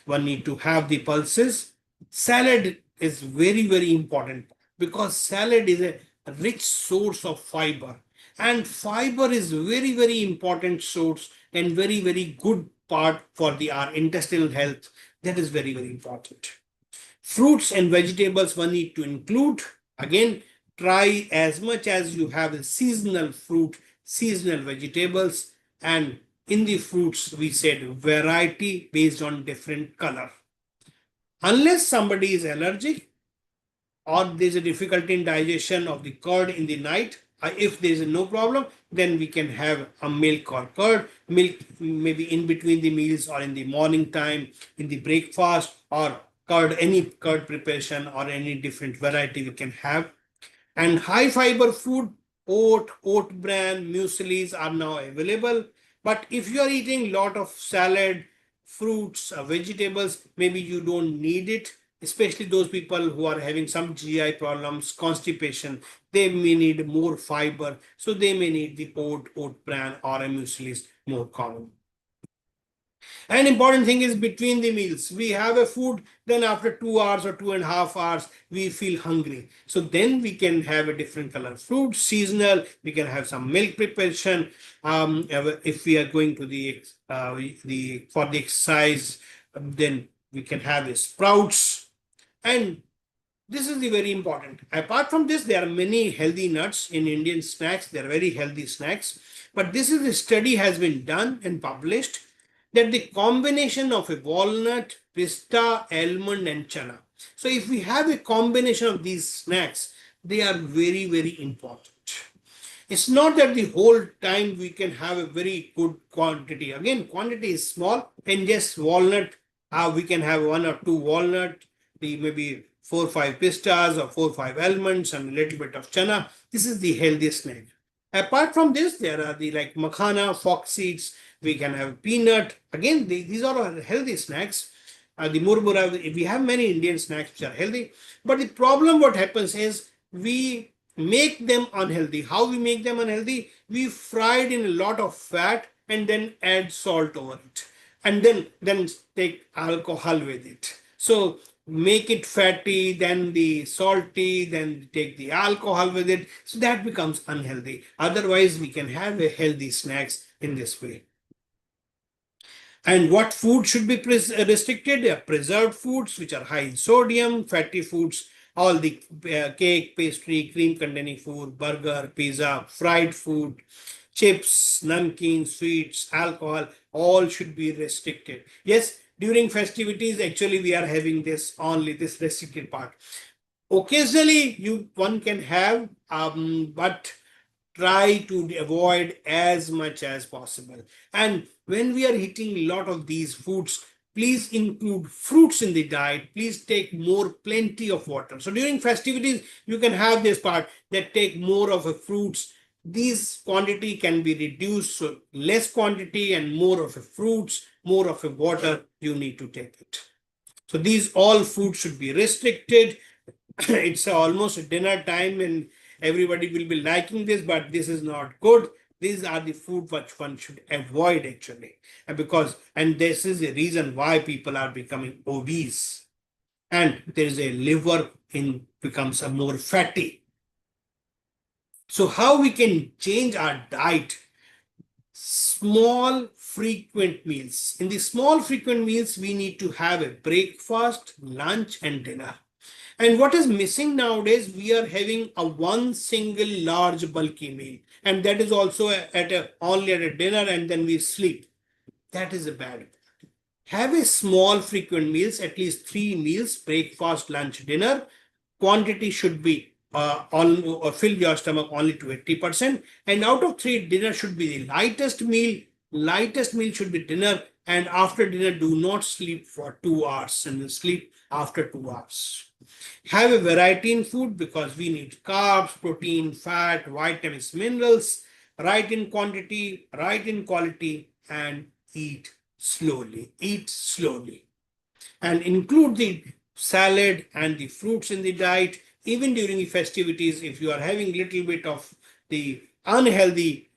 One need to have the pulses. Salad is very important because salad is a rich source of fiber, and fiber is very important source and very good part for our intestinal health. That is very important. Fruits and vegetables one need to include. Again, try as much as you have a seasonal fruit, seasonal vegetables, and in the fruits we said variety based on different color. Unless somebody is allergic or there's a difficulty in digestion of the curd in the night, If there is no problem, then we can have a milk or curd. Milk maybe in between the meals or in the morning time, in the breakfast, or curd, any curd preparation or any different variety we can have. And high fiber food, oat bran, mueslis are now available. But if you are eating lot of salad, fruits, vegetables, maybe you don't need it. Especially those people who are having some GI problems, constipation, they may need more fiber. So they may need the oat bran or a muesli more common. An important thing is between the meals. We have a food, then after 2 hours or 2.5 hours, we feel hungry. So then we can have a different color fruit, seasonal. We can have some milk preparation. If we are going to the for the exercise, then we can have the sprouts. And this is the very important. Apart from this, there are many healthy nuts in Indian snacks. They are very healthy snacks. But this is a study has been done and published that the combination of a walnut, pista, almond, and chana. So if we have a combination of these snacks, they are very, very important. It's not that the whole time we can have a very good quantity. Again, quantity is small, and just walnut, we can have 1 or 2 walnut, the maybe 4 or 5 pistas or 4 or 5 almonds and a little bit of chana. This is the healthiest snack. Apart from this, there are the like makhana, fox seeds. We can have peanut. Again, these are all healthy snacks. The murmura, we have many Indian snacks which are healthy. But the problem what happens is we make them unhealthy. How we make them unhealthy? We fry it in a lot of fat and then add salt over it. And then take alcohol with it. So make it fatty, then the salty, then take the alcohol with it. So that becomes unhealthy. Otherwise, we can have a healthy snacks in this way. And what food should be restricted? Preserved foods, which are high in sodium, fatty foods, all the cake, pastry, cream containing food, burger, pizza, fried food, chips, namkeen, sweets, alcohol, all should be restricted. Yes, during festivities, actually, we are having this only this restricted part. Occasionally, one can have, but try to avoid as much as possible. And when we are eating a lot of these foods, please include fruits in the diet. Please take plenty of water. So during festivities, you can have this part that take more of a fruits. These quantity can be reduced. So less quantity and more of a fruits, more of a water, you need to take it. So these all foods should be restricted. It's almost dinner time and everybody will be liking this, but this is not good. These are the food which one should avoid actually. And this is the reason why people are becoming obese. And there is a liver becomes a more fatty. So how we can change our diet? Small frequent meals. In the small frequent meals, we need to have a breakfast, lunch, and dinner. And what is missing nowadays, we are having a one single large bulky meal. And that is also only at a dinner and then we sleep. That is a bad. Have a small frequent meals, at least 3 meals, breakfast, lunch, dinner. Quantity should be fill your stomach only to 80%. And out of 3, dinner should be the lightest meal. Lightest meal should be dinner. And after dinner, do not sleep for 2 hours and then sleep after 2 hours. Have a variety in food because we need carbs, protein, fat, vitamins, minerals, right in quantity, right in quality, and eat slowly. Eat slowly. And include the salad and the fruits in the diet. Even during the festivities, if you are having a little bit of the unhealthy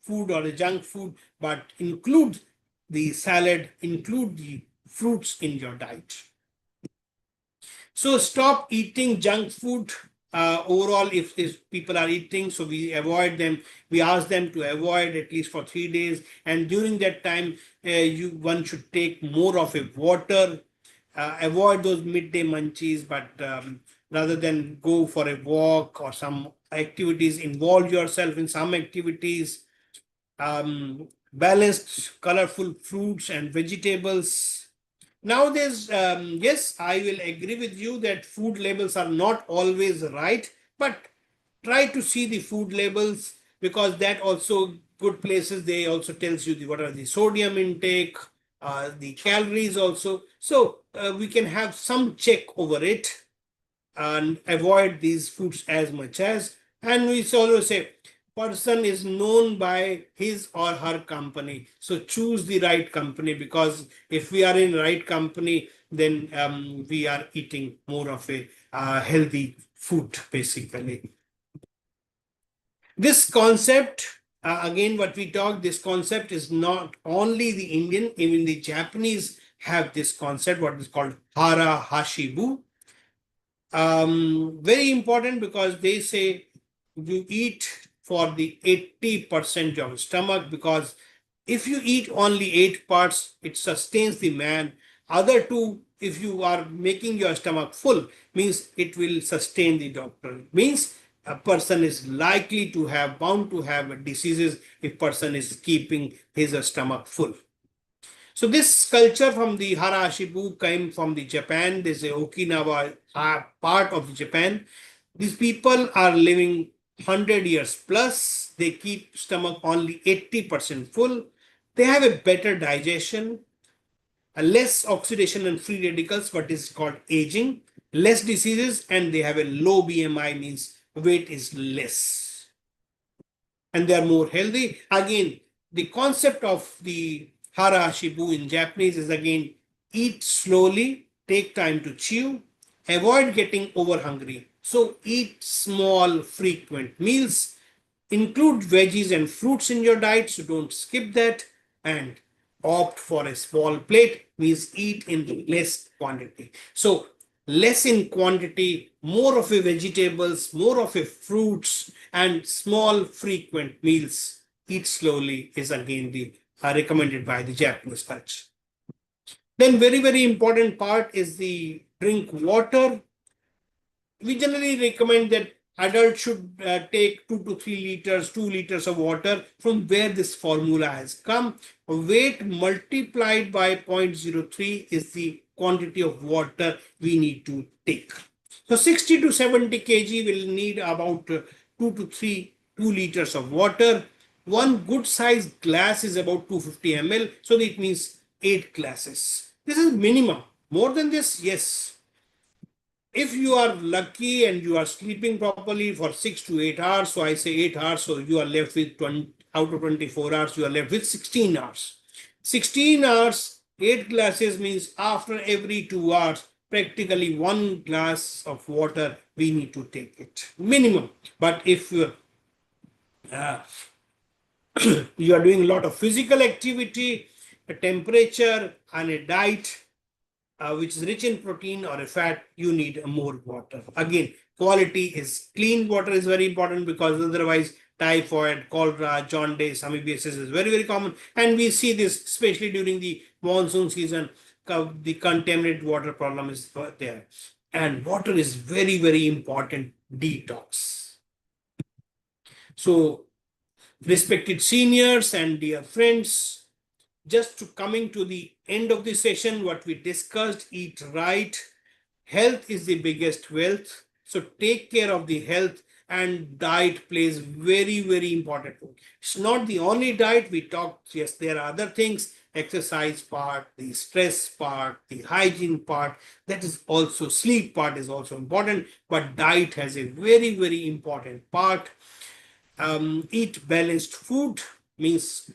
food or the junk food, but include the salad, include the fruits in your diet. So stop eating junk food. Overall, if people are eating, so we avoid them. We ask them to avoid at least for 3 days. And during that time, one should take more of a water. Avoid those midday munchies, but rather than go for a walk or some activities, involve yourself in some activities. Balanced, colorful fruits and vegetables. Nowadays, yes, I will agree with you that food labels are not always right, but try to see the food labels, because that also good places, they also tells you what are the sodium intake, the calories also. So we can have some check over it and avoid these foods as much as. And we also say person is known by his or her company, so choose the right company, because if we are in right company, then we are eating more of a healthy food basically. This concept, again what we talk, this concept is not only the Indian, even the Japanese have this concept, what is called hara hashibu. Very important, because they say you eat for the 80% of stomach, because if you eat only 8 parts, it sustains the man. Other two, if you are making your stomach full, means it will sustain the doctor. Means a person is likely to have, bound to have diseases if person is keeping his stomach full. So this culture from the Harashibu came from the Japan. There's a Okinawa part of Japan. These people are living 100 years plus. They keep stomach only 80% full. They have a better digestion, a less oxidation and free radicals, what is called aging, less diseases, and they have a low BMI, means weight is less, and they are more healthy. Again, the concept of the hara shibu in Japanese is again eat slowly, take time to chew, avoid getting over hungry. So eat small, frequent meals, include veggies and fruits in your diet, so don't skip that, and opt for a small plate, means eat in less quantity. So less in quantity, more of a vegetables, more of a fruits, and small frequent meals. Eat slowly is again the recommended by the Japanese culture. Then very important part is the drink water. We generally recommend that adults should take 2 to 3 liters, 2 liters of water. From where this formula has come, weight multiplied by 0.03 is the quantity of water we need to take. So 60 to 70 kg will need about 2 liters of water. One good sized glass is about 250 ml, so it means 8 glasses. This is minimum. More than this, yes, if you are lucky and you are sleeping properly for 6 to 8 hours, so I say 8 hours, so you are left with 20 out of 24 hours, you are left with 16 hours. 16 hours, 8 glasses means after every 2 hours, practically 1 glass of water we need to take it, minimum. But if uh, you are doing a lot of physical activity, a temperature, and a diet which is rich in protein or a fat, you need more water. Again, quality is clean water is very important, because otherwise typhoid, cholera, jaundice, amoebiasis is very common, and we see this especially during the monsoon season. The contaminated water problem is there, and water is very important detox. So, respected seniors and dear friends, just to coming to the end of the session, what we discussed, eat right. Health is the biggest wealth. So take care of the health, and diet plays very important role. It's not the only diet we talked. Yes, there are other things, exercise part, the stress part, the hygiene part, that is also, sleep part is also important, but diet has a very important part. Eat balanced food, means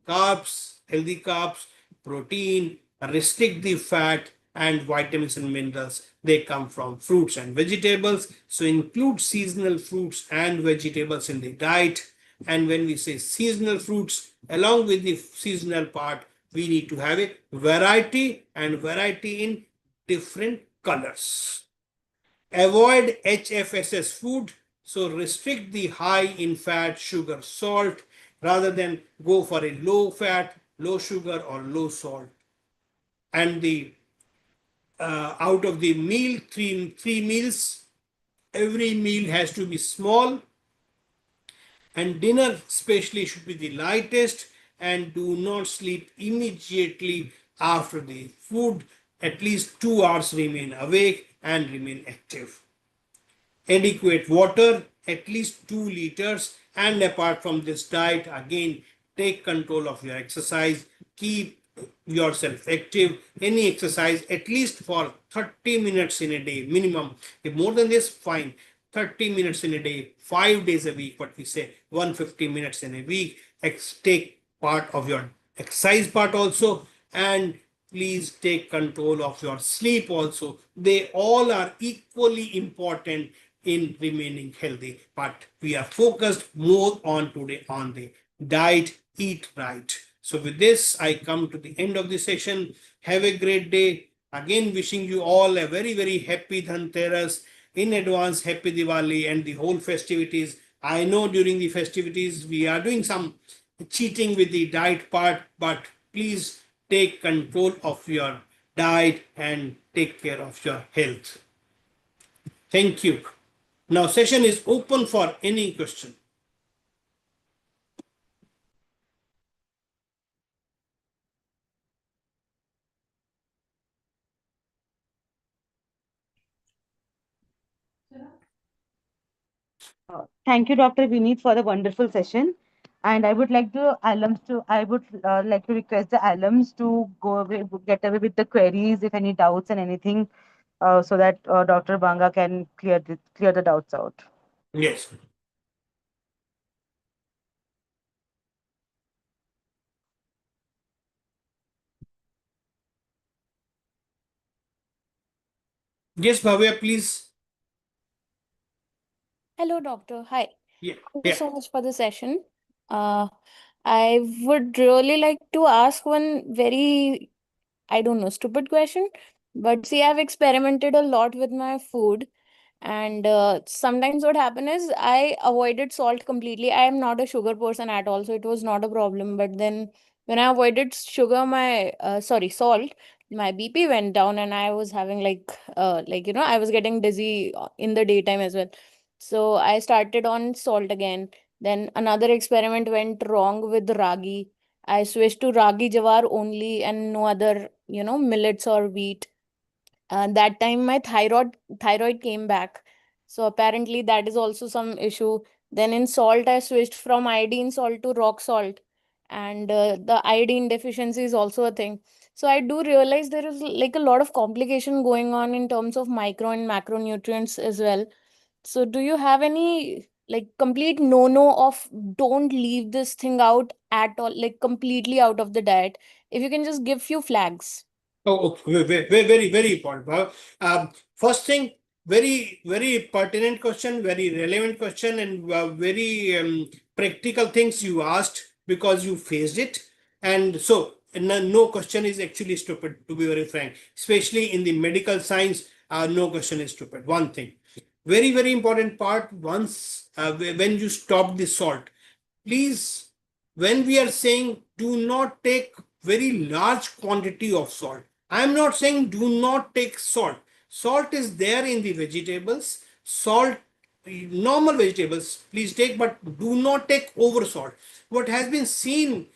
carbs, healthy carbs, protein, restrict the fat, and vitamins and minerals. They come from fruits and vegetables. So include seasonal fruits and vegetables in the diet. And when we say seasonal fruits, along with the seasonal part, we need to have a variety, and variety in different colors. Avoid HFSS food, so restrict the high in fat, sugar, salt, rather than go for a low fat, low sugar, or low salt. And the out of the meal, three meals, every meal has to be small, and dinner especially should be the lightest, and do not sleep immediately after the food. At least 2 hours remain awake and remain active. adequate water, at least 2 liters. And apart from this diet, again, take control of your exercise, keep yourself active, any exercise at least for 30 minutes in a day minimum. If more than this, fine. 30 minutes in a day, 5 days a week, what we say, 150 minutes in a week. Take part of your exercise part also, and please take control of your sleep also. They all are equally important in remaining healthy, but we are focused more on today on the diet, eat right. So with this, I come to the end of the session. Have a great day. Again, wishing you all a very, very happy Dhanteras, in advance, happy Diwali and the whole festivities. I know during the festivities we are doing some cheating with the diet part, but please take control of your diet and take care of your health. Thank you. Now session is open for any question. Thank you, Dr. Vineet, for the wonderful session. And I would like to request the alums to get away with the queries, if any doubts and anything, so that Dr. Banga can clear the doubts out. Yes. Yes, Bhavya, please. Hello, doctor. Hi. Yeah. Thank you Yeah. so much for the session. Uh, I would really like to ask one very, I don't know, stupid question. But see, I've experimented a lot with my food, and sometimes what happened is I avoided salt completely. I am not a sugar person at all, so it was not a problem. But then when I avoided sugar, salt, my BP went down, and I was having I was getting dizzy in the daytime as well. So I started on salt again. Then another experiment went wrong with ragi. I switched to ragi jawar only and no other, millets or wheat. That time my thyroid came back. So apparently that is also some issue. Then in salt, I switched from iodine salt to rock salt, and the iodine deficiency is also a thing. So I do realize there is like a lot of complication going on in terms of micro and macronutrients as well. So do you have any like complete no of don't leave this thing out at all, like completely out of the diet? If you can just give few flags. Oh, okay. Very, very, very important. First thing, very, very pertinent question, very relevant question, and very practical things you asked because you faced it. And so, no question is actually stupid, to be very frank. Especially in the medical science, no question is stupid. One thing, very, very important part. Once when you stop the salt, please, when we are saying do not take very large quantity of salt, I am not saying do not take salt. Salt is there in the vegetables. Salt, normal vegetables, please take, but do not take over salt. What has been seen,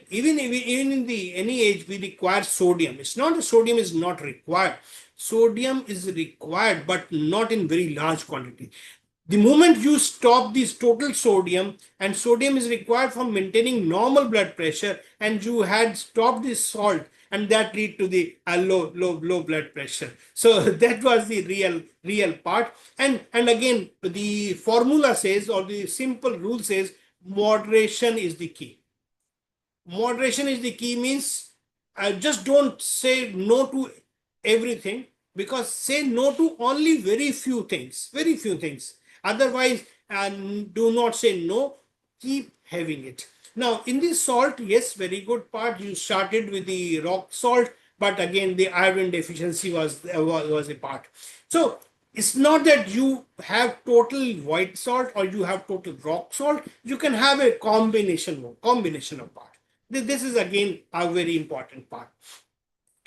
even in the any age, we require sodium. It's not that sodium is not required. Sodium is required, but not in very large quantity. The moment you stop this total sodium, and sodium is required for maintaining normal blood pressure, and you had stopped this salt, and that lead to the low blood pressure. So that was the real part. And again, the formula says, or the simple rule says, moderation is the key. Moderation is the key means just don't say no to everything, because say no to only very few things. Otherwise, do not say no, keep having it. Now in this salt, yes, very good part, you started with the rock salt, but again the iron deficiency was a part. So it's not that you have total white salt or you have total rock salt. You can have a combination of part. This is again a very important part.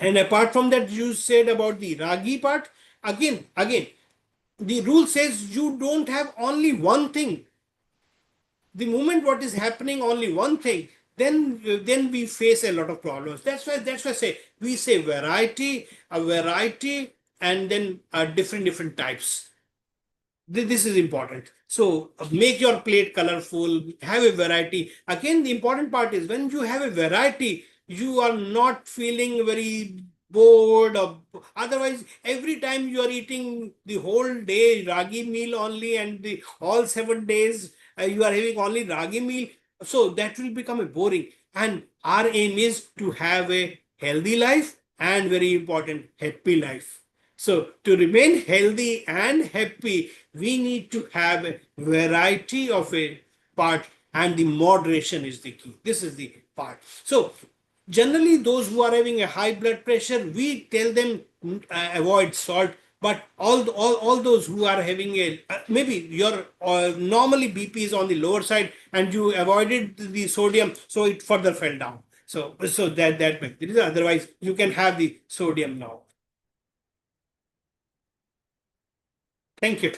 And apart from that, you said about the ragi part. Again, the rule says you don't have only one thing. The moment what is happening only one thing, then we face a lot of problems. That's why say we say variety, a variety, and then different types. This is important. So make your plate colorful, have a variety. Again, the important part is when you have a variety, you are not feeling very bored or otherwise every time you are eating the whole day ragi meal only and the all 7 days you are having only ragi meal, so that will become a boring. And our aim is to have a healthy life and very important happy life. So to remain healthy and happy, we need to have a variety of a part, and the moderation is the key. This is the part. So generally those who are having a high blood pressure, we tell them avoid salt. But all those who are having a maybe your normally BP is on the lower side and you avoided the sodium, so it further fell down. So that makes it. Otherwise, you can have the sodium now. Thank you.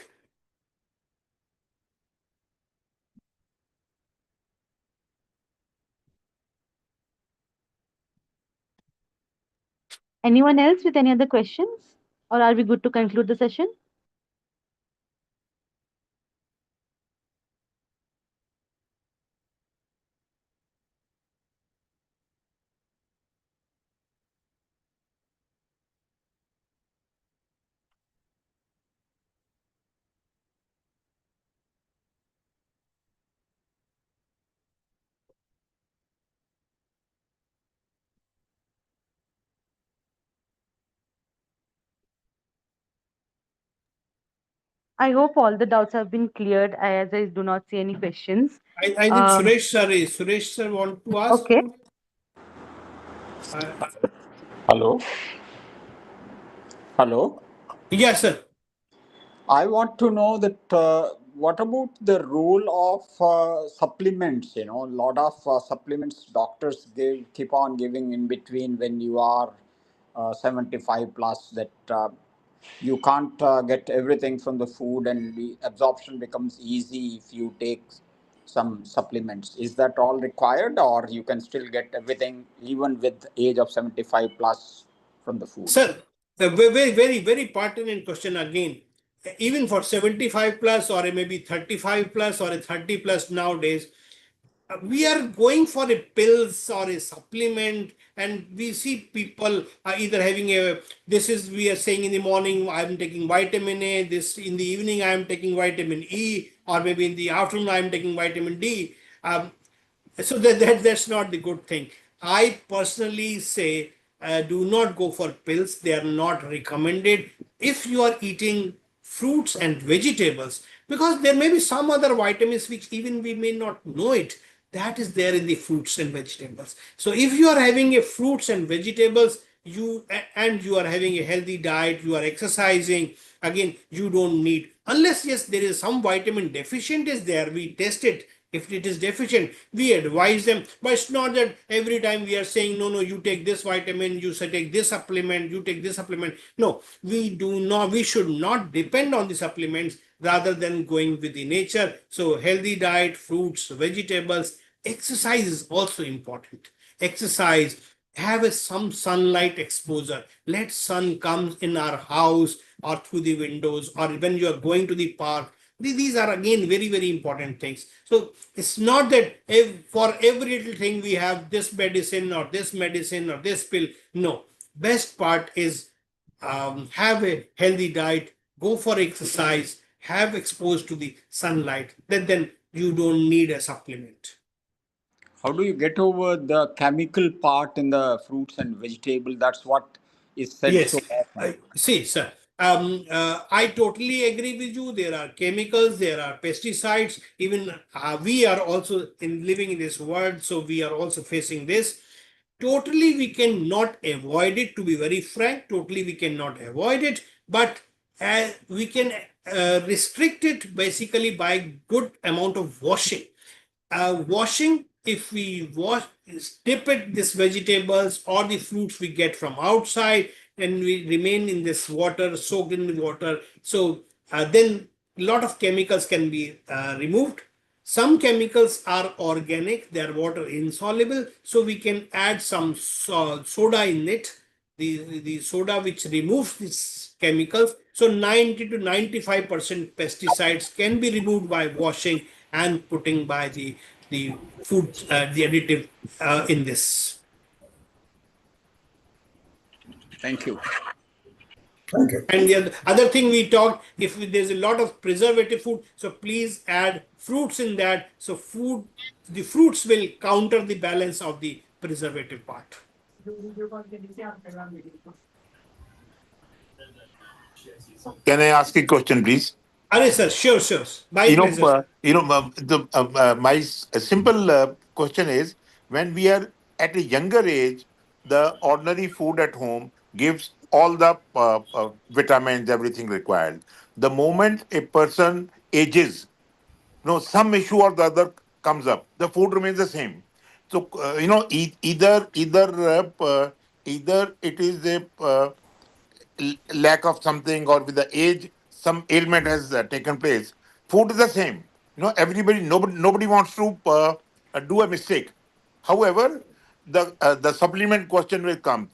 Anyone else with any other questions? Or are we good to conclude the session? I hope all the doubts have been cleared as I do not see any questions. I think Suresh sir want to ask. Okay. Uh, Hello. Hello. yes, sir. I want to know that what about the role of supplements? You know, a lot of supplements doctors keep on giving in between when you are 75 plus, that you can't get everything from the food and the absorption becomes easy if you take some supplements. Is that all required, or you can still get everything even with age of 75 plus from the food? Sir, a very pertinent question again. Even for 75 plus or maybe 35 plus or a 30 plus nowadays, we are going for a pills or a supplement, and we see people are either having a, this is, we are saying in the morning I'm taking vitamin A, this in the evening I'm taking vitamin E, or maybe in the afternoon I'm taking vitamin D. So that's not the good thing. I personally say do not go for pills. They are not recommended if you are eating fruits and vegetables, because there may be some other vitamins which even we may not know it, that is there in the fruits and vegetables. So if you are having a fruits and vegetables, and you are having a healthy diet, you are exercising, again you don't need, unless yes there is some vitamin deficient is there, we test it. If it is deficient, we advise them. But it's not that every time we are saying, no, you take this vitamin, you should take this supplement, you take this supplement. No, we should not depend on the supplements rather than going with the nature. So healthy diet, fruits, vegetables, exercise is also important. Exercise, have some sunlight exposure. Let sun comes in our house or through the windows, or when you are going to the park. These are again very important things. So it's not that for every little thing we have this medicine or this medicine or this pill. No, best part is have a healthy diet, go for exercise, have exposed to the sunlight. Then you don't need a supplement. How do you get over the chemical part in the fruits and vegetable? That's what is said Yes. so often. See, sir, I totally agree with you. There are chemicals, there are pesticides. Even we are also living in this world, so we are also facing this. Totally, we cannot avoid it, to be very frank. Totally, we cannot avoid it, but we can restrict it basically by good amount of washing. Washing, if we wash, dip it, this vegetables or the fruits we get from outside, and we remain in this water, soaked in the water, so then a lot of chemicals can be removed. Some chemicals are organic, they are water insoluble, so we can add some soda in it, the soda which removes these chemicals. So 90 to 95% pesticides can be removed by washing and putting by the food, the additive in this. Thank you. Okay. And the other thing we talked, if there's a lot of preservative food, so please add fruits in that. So the fruits will counter the balance of the preservative part. Can I ask a question, please? Are sir, sure, sure. My pleasure, sir. My simple question is: when we are at a younger age, the ordinary food at home gives all the vitamins, everything required. The moment a person ages, some issue or the other comes up, the food remains the same. So either it is a lack of something, or with the age some ailment has taken place. Food is the same. Nobody wants to do a mistake. However, the supplement question will come.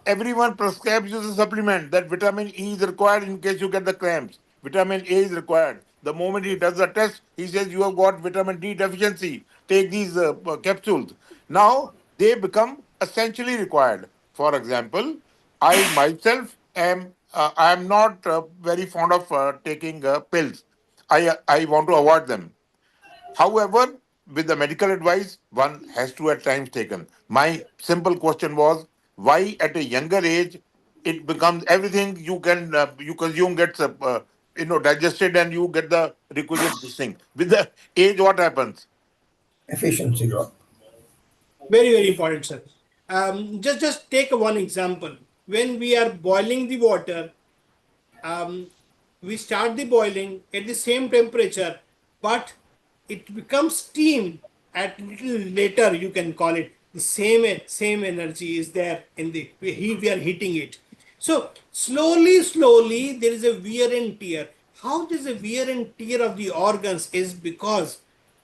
Everyone prescribes you the supplement that vitamin E is required in case you get the cramps. Vitamin A is required. The moment he does the test, he says you have got vitamin D deficiency. Take these capsules. Now they become essentially required. For example, I myself am not very fond of taking pills. I want to avoid them. However, with the medical advice, one has to at times taken. My simple question was, why at a younger age it becomes everything you consume gets digested, and you get the requisite this thing. With the age, what happens? Efficiency drop. Very, very important, sir. Just take one example. When we are boiling the water, um, we start the boiling at the same temperature, but it becomes steam at little later. You can call it the same energy is there in the heat. We are heating it. So slowly there is a wear and tear. How there is a wear and tear of the organs is because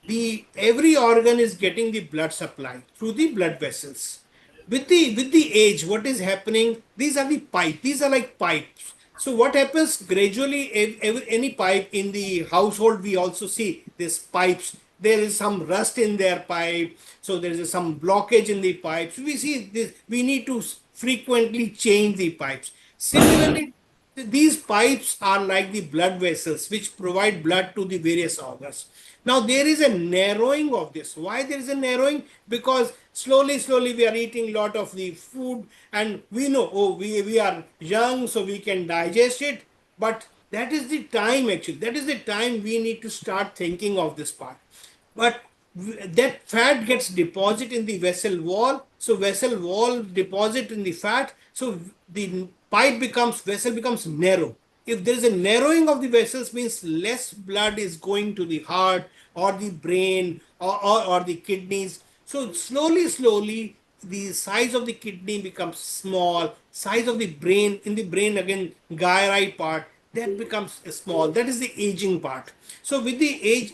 the every organ is getting the blood supply through the blood vessels. With the age, what is happening, these are the pipe, these are like pipes. So what happens gradually, any pipe in the household, we also see these pipes, there is some rust in their pipe, so there is some blockage in the pipes. We see this, we need to frequently change the pipes. Similarly, these pipes are like the blood vessels which provide blood to the various organs. Now there is a narrowing of this. Why there is a narrowing? Because slowly we are eating a lot of the food, and we know, oh, we are young, so we can digest it. But that is the time, actually. That is the time we need to start thinking of this part. But that fat gets deposited in the vessel wall, so vessel wall deposit in the fat, so the vessel becomes narrow. If there is a narrowing of the vessels, means less blood is going to the heart or the brain, or the kidneys. So slowly the size of the kidney becomes small, size of the brain, in the brain again, gyri part, that becomes small. That is the aging part. So with the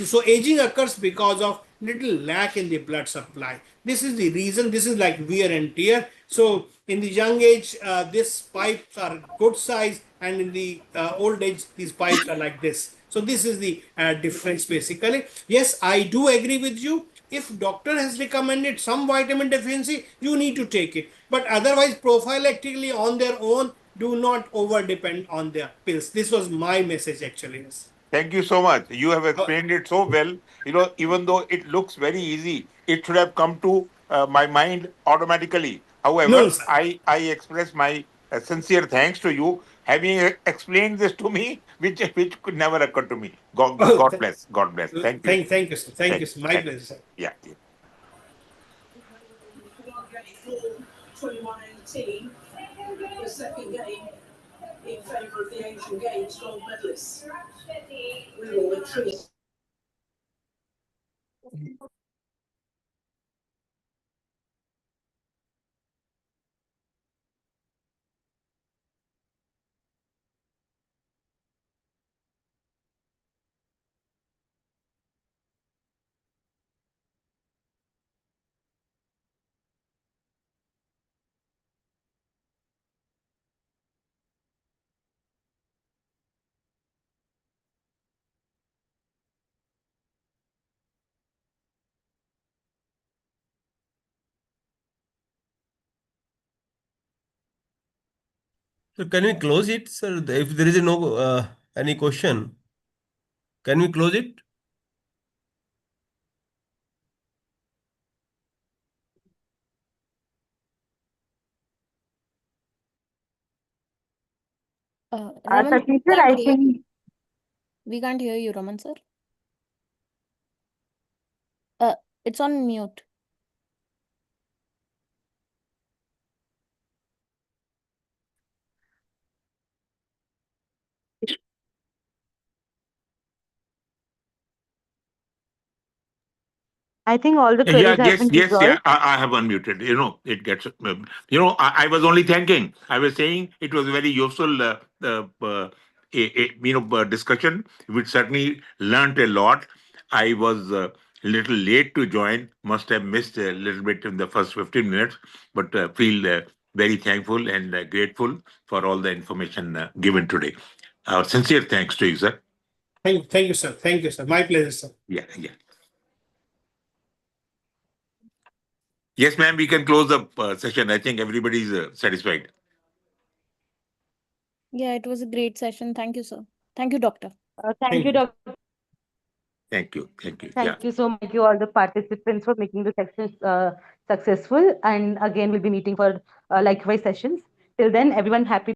so aging occurs because of little lack in the blood supply. This is the reason. This is like wear and tear. So in the young age, these pipes are good size, and in the old age, these pipes are like this. So this is the difference basically. Yes, I do agree with you. If doctor has recommended some vitamin deficiency, you need to take it. But otherwise, prophylactically on their own, do not over depend on their pills. This was my message actually. Yes. Thank you so much. You have Uh, explained it so well. Even though it looks very easy, it should have come to my mind automatically. no, However, sir. I express my sincere thanks to you having explained this to me, which could never occur to me. Oh, God bless. God bless. Thank you. thank you, sir. Thank you, Thank, sir. My thank, pleasure, sir. yeah. Yeah. So can we close it, sir? If there is no any question, can we close it? Raman, Sachin we sir, can't I hear you. think We can't hear you, Raman sir. Uh, it's on mute. I think all the Yeah, queries have yes, been yes, yeah. resolved. I have unmuted. It gets. I was only thanking. I was saying it was a very useful, discussion. We certainly learned a lot. I was a little late to join. Must have missed a little bit in the first 15 minutes, but feel very thankful and grateful for all the information given today. Our sincere thanks to you, sir. Thank you, sir. Thank you, sir. My pleasure, sir. Yeah, yeah. Yes, ma'am. We can close the session. I think everybody's satisfied. Yeah, it was a great session. Thank you, sir. Thank you, doctor. Thank Thank you, you. Dr. Thank you. Thank you. Yeah. Thank you so much. Thank you all the participants for making the session successful. And again, we'll be meeting for likewise sessions. Till then, everyone, happy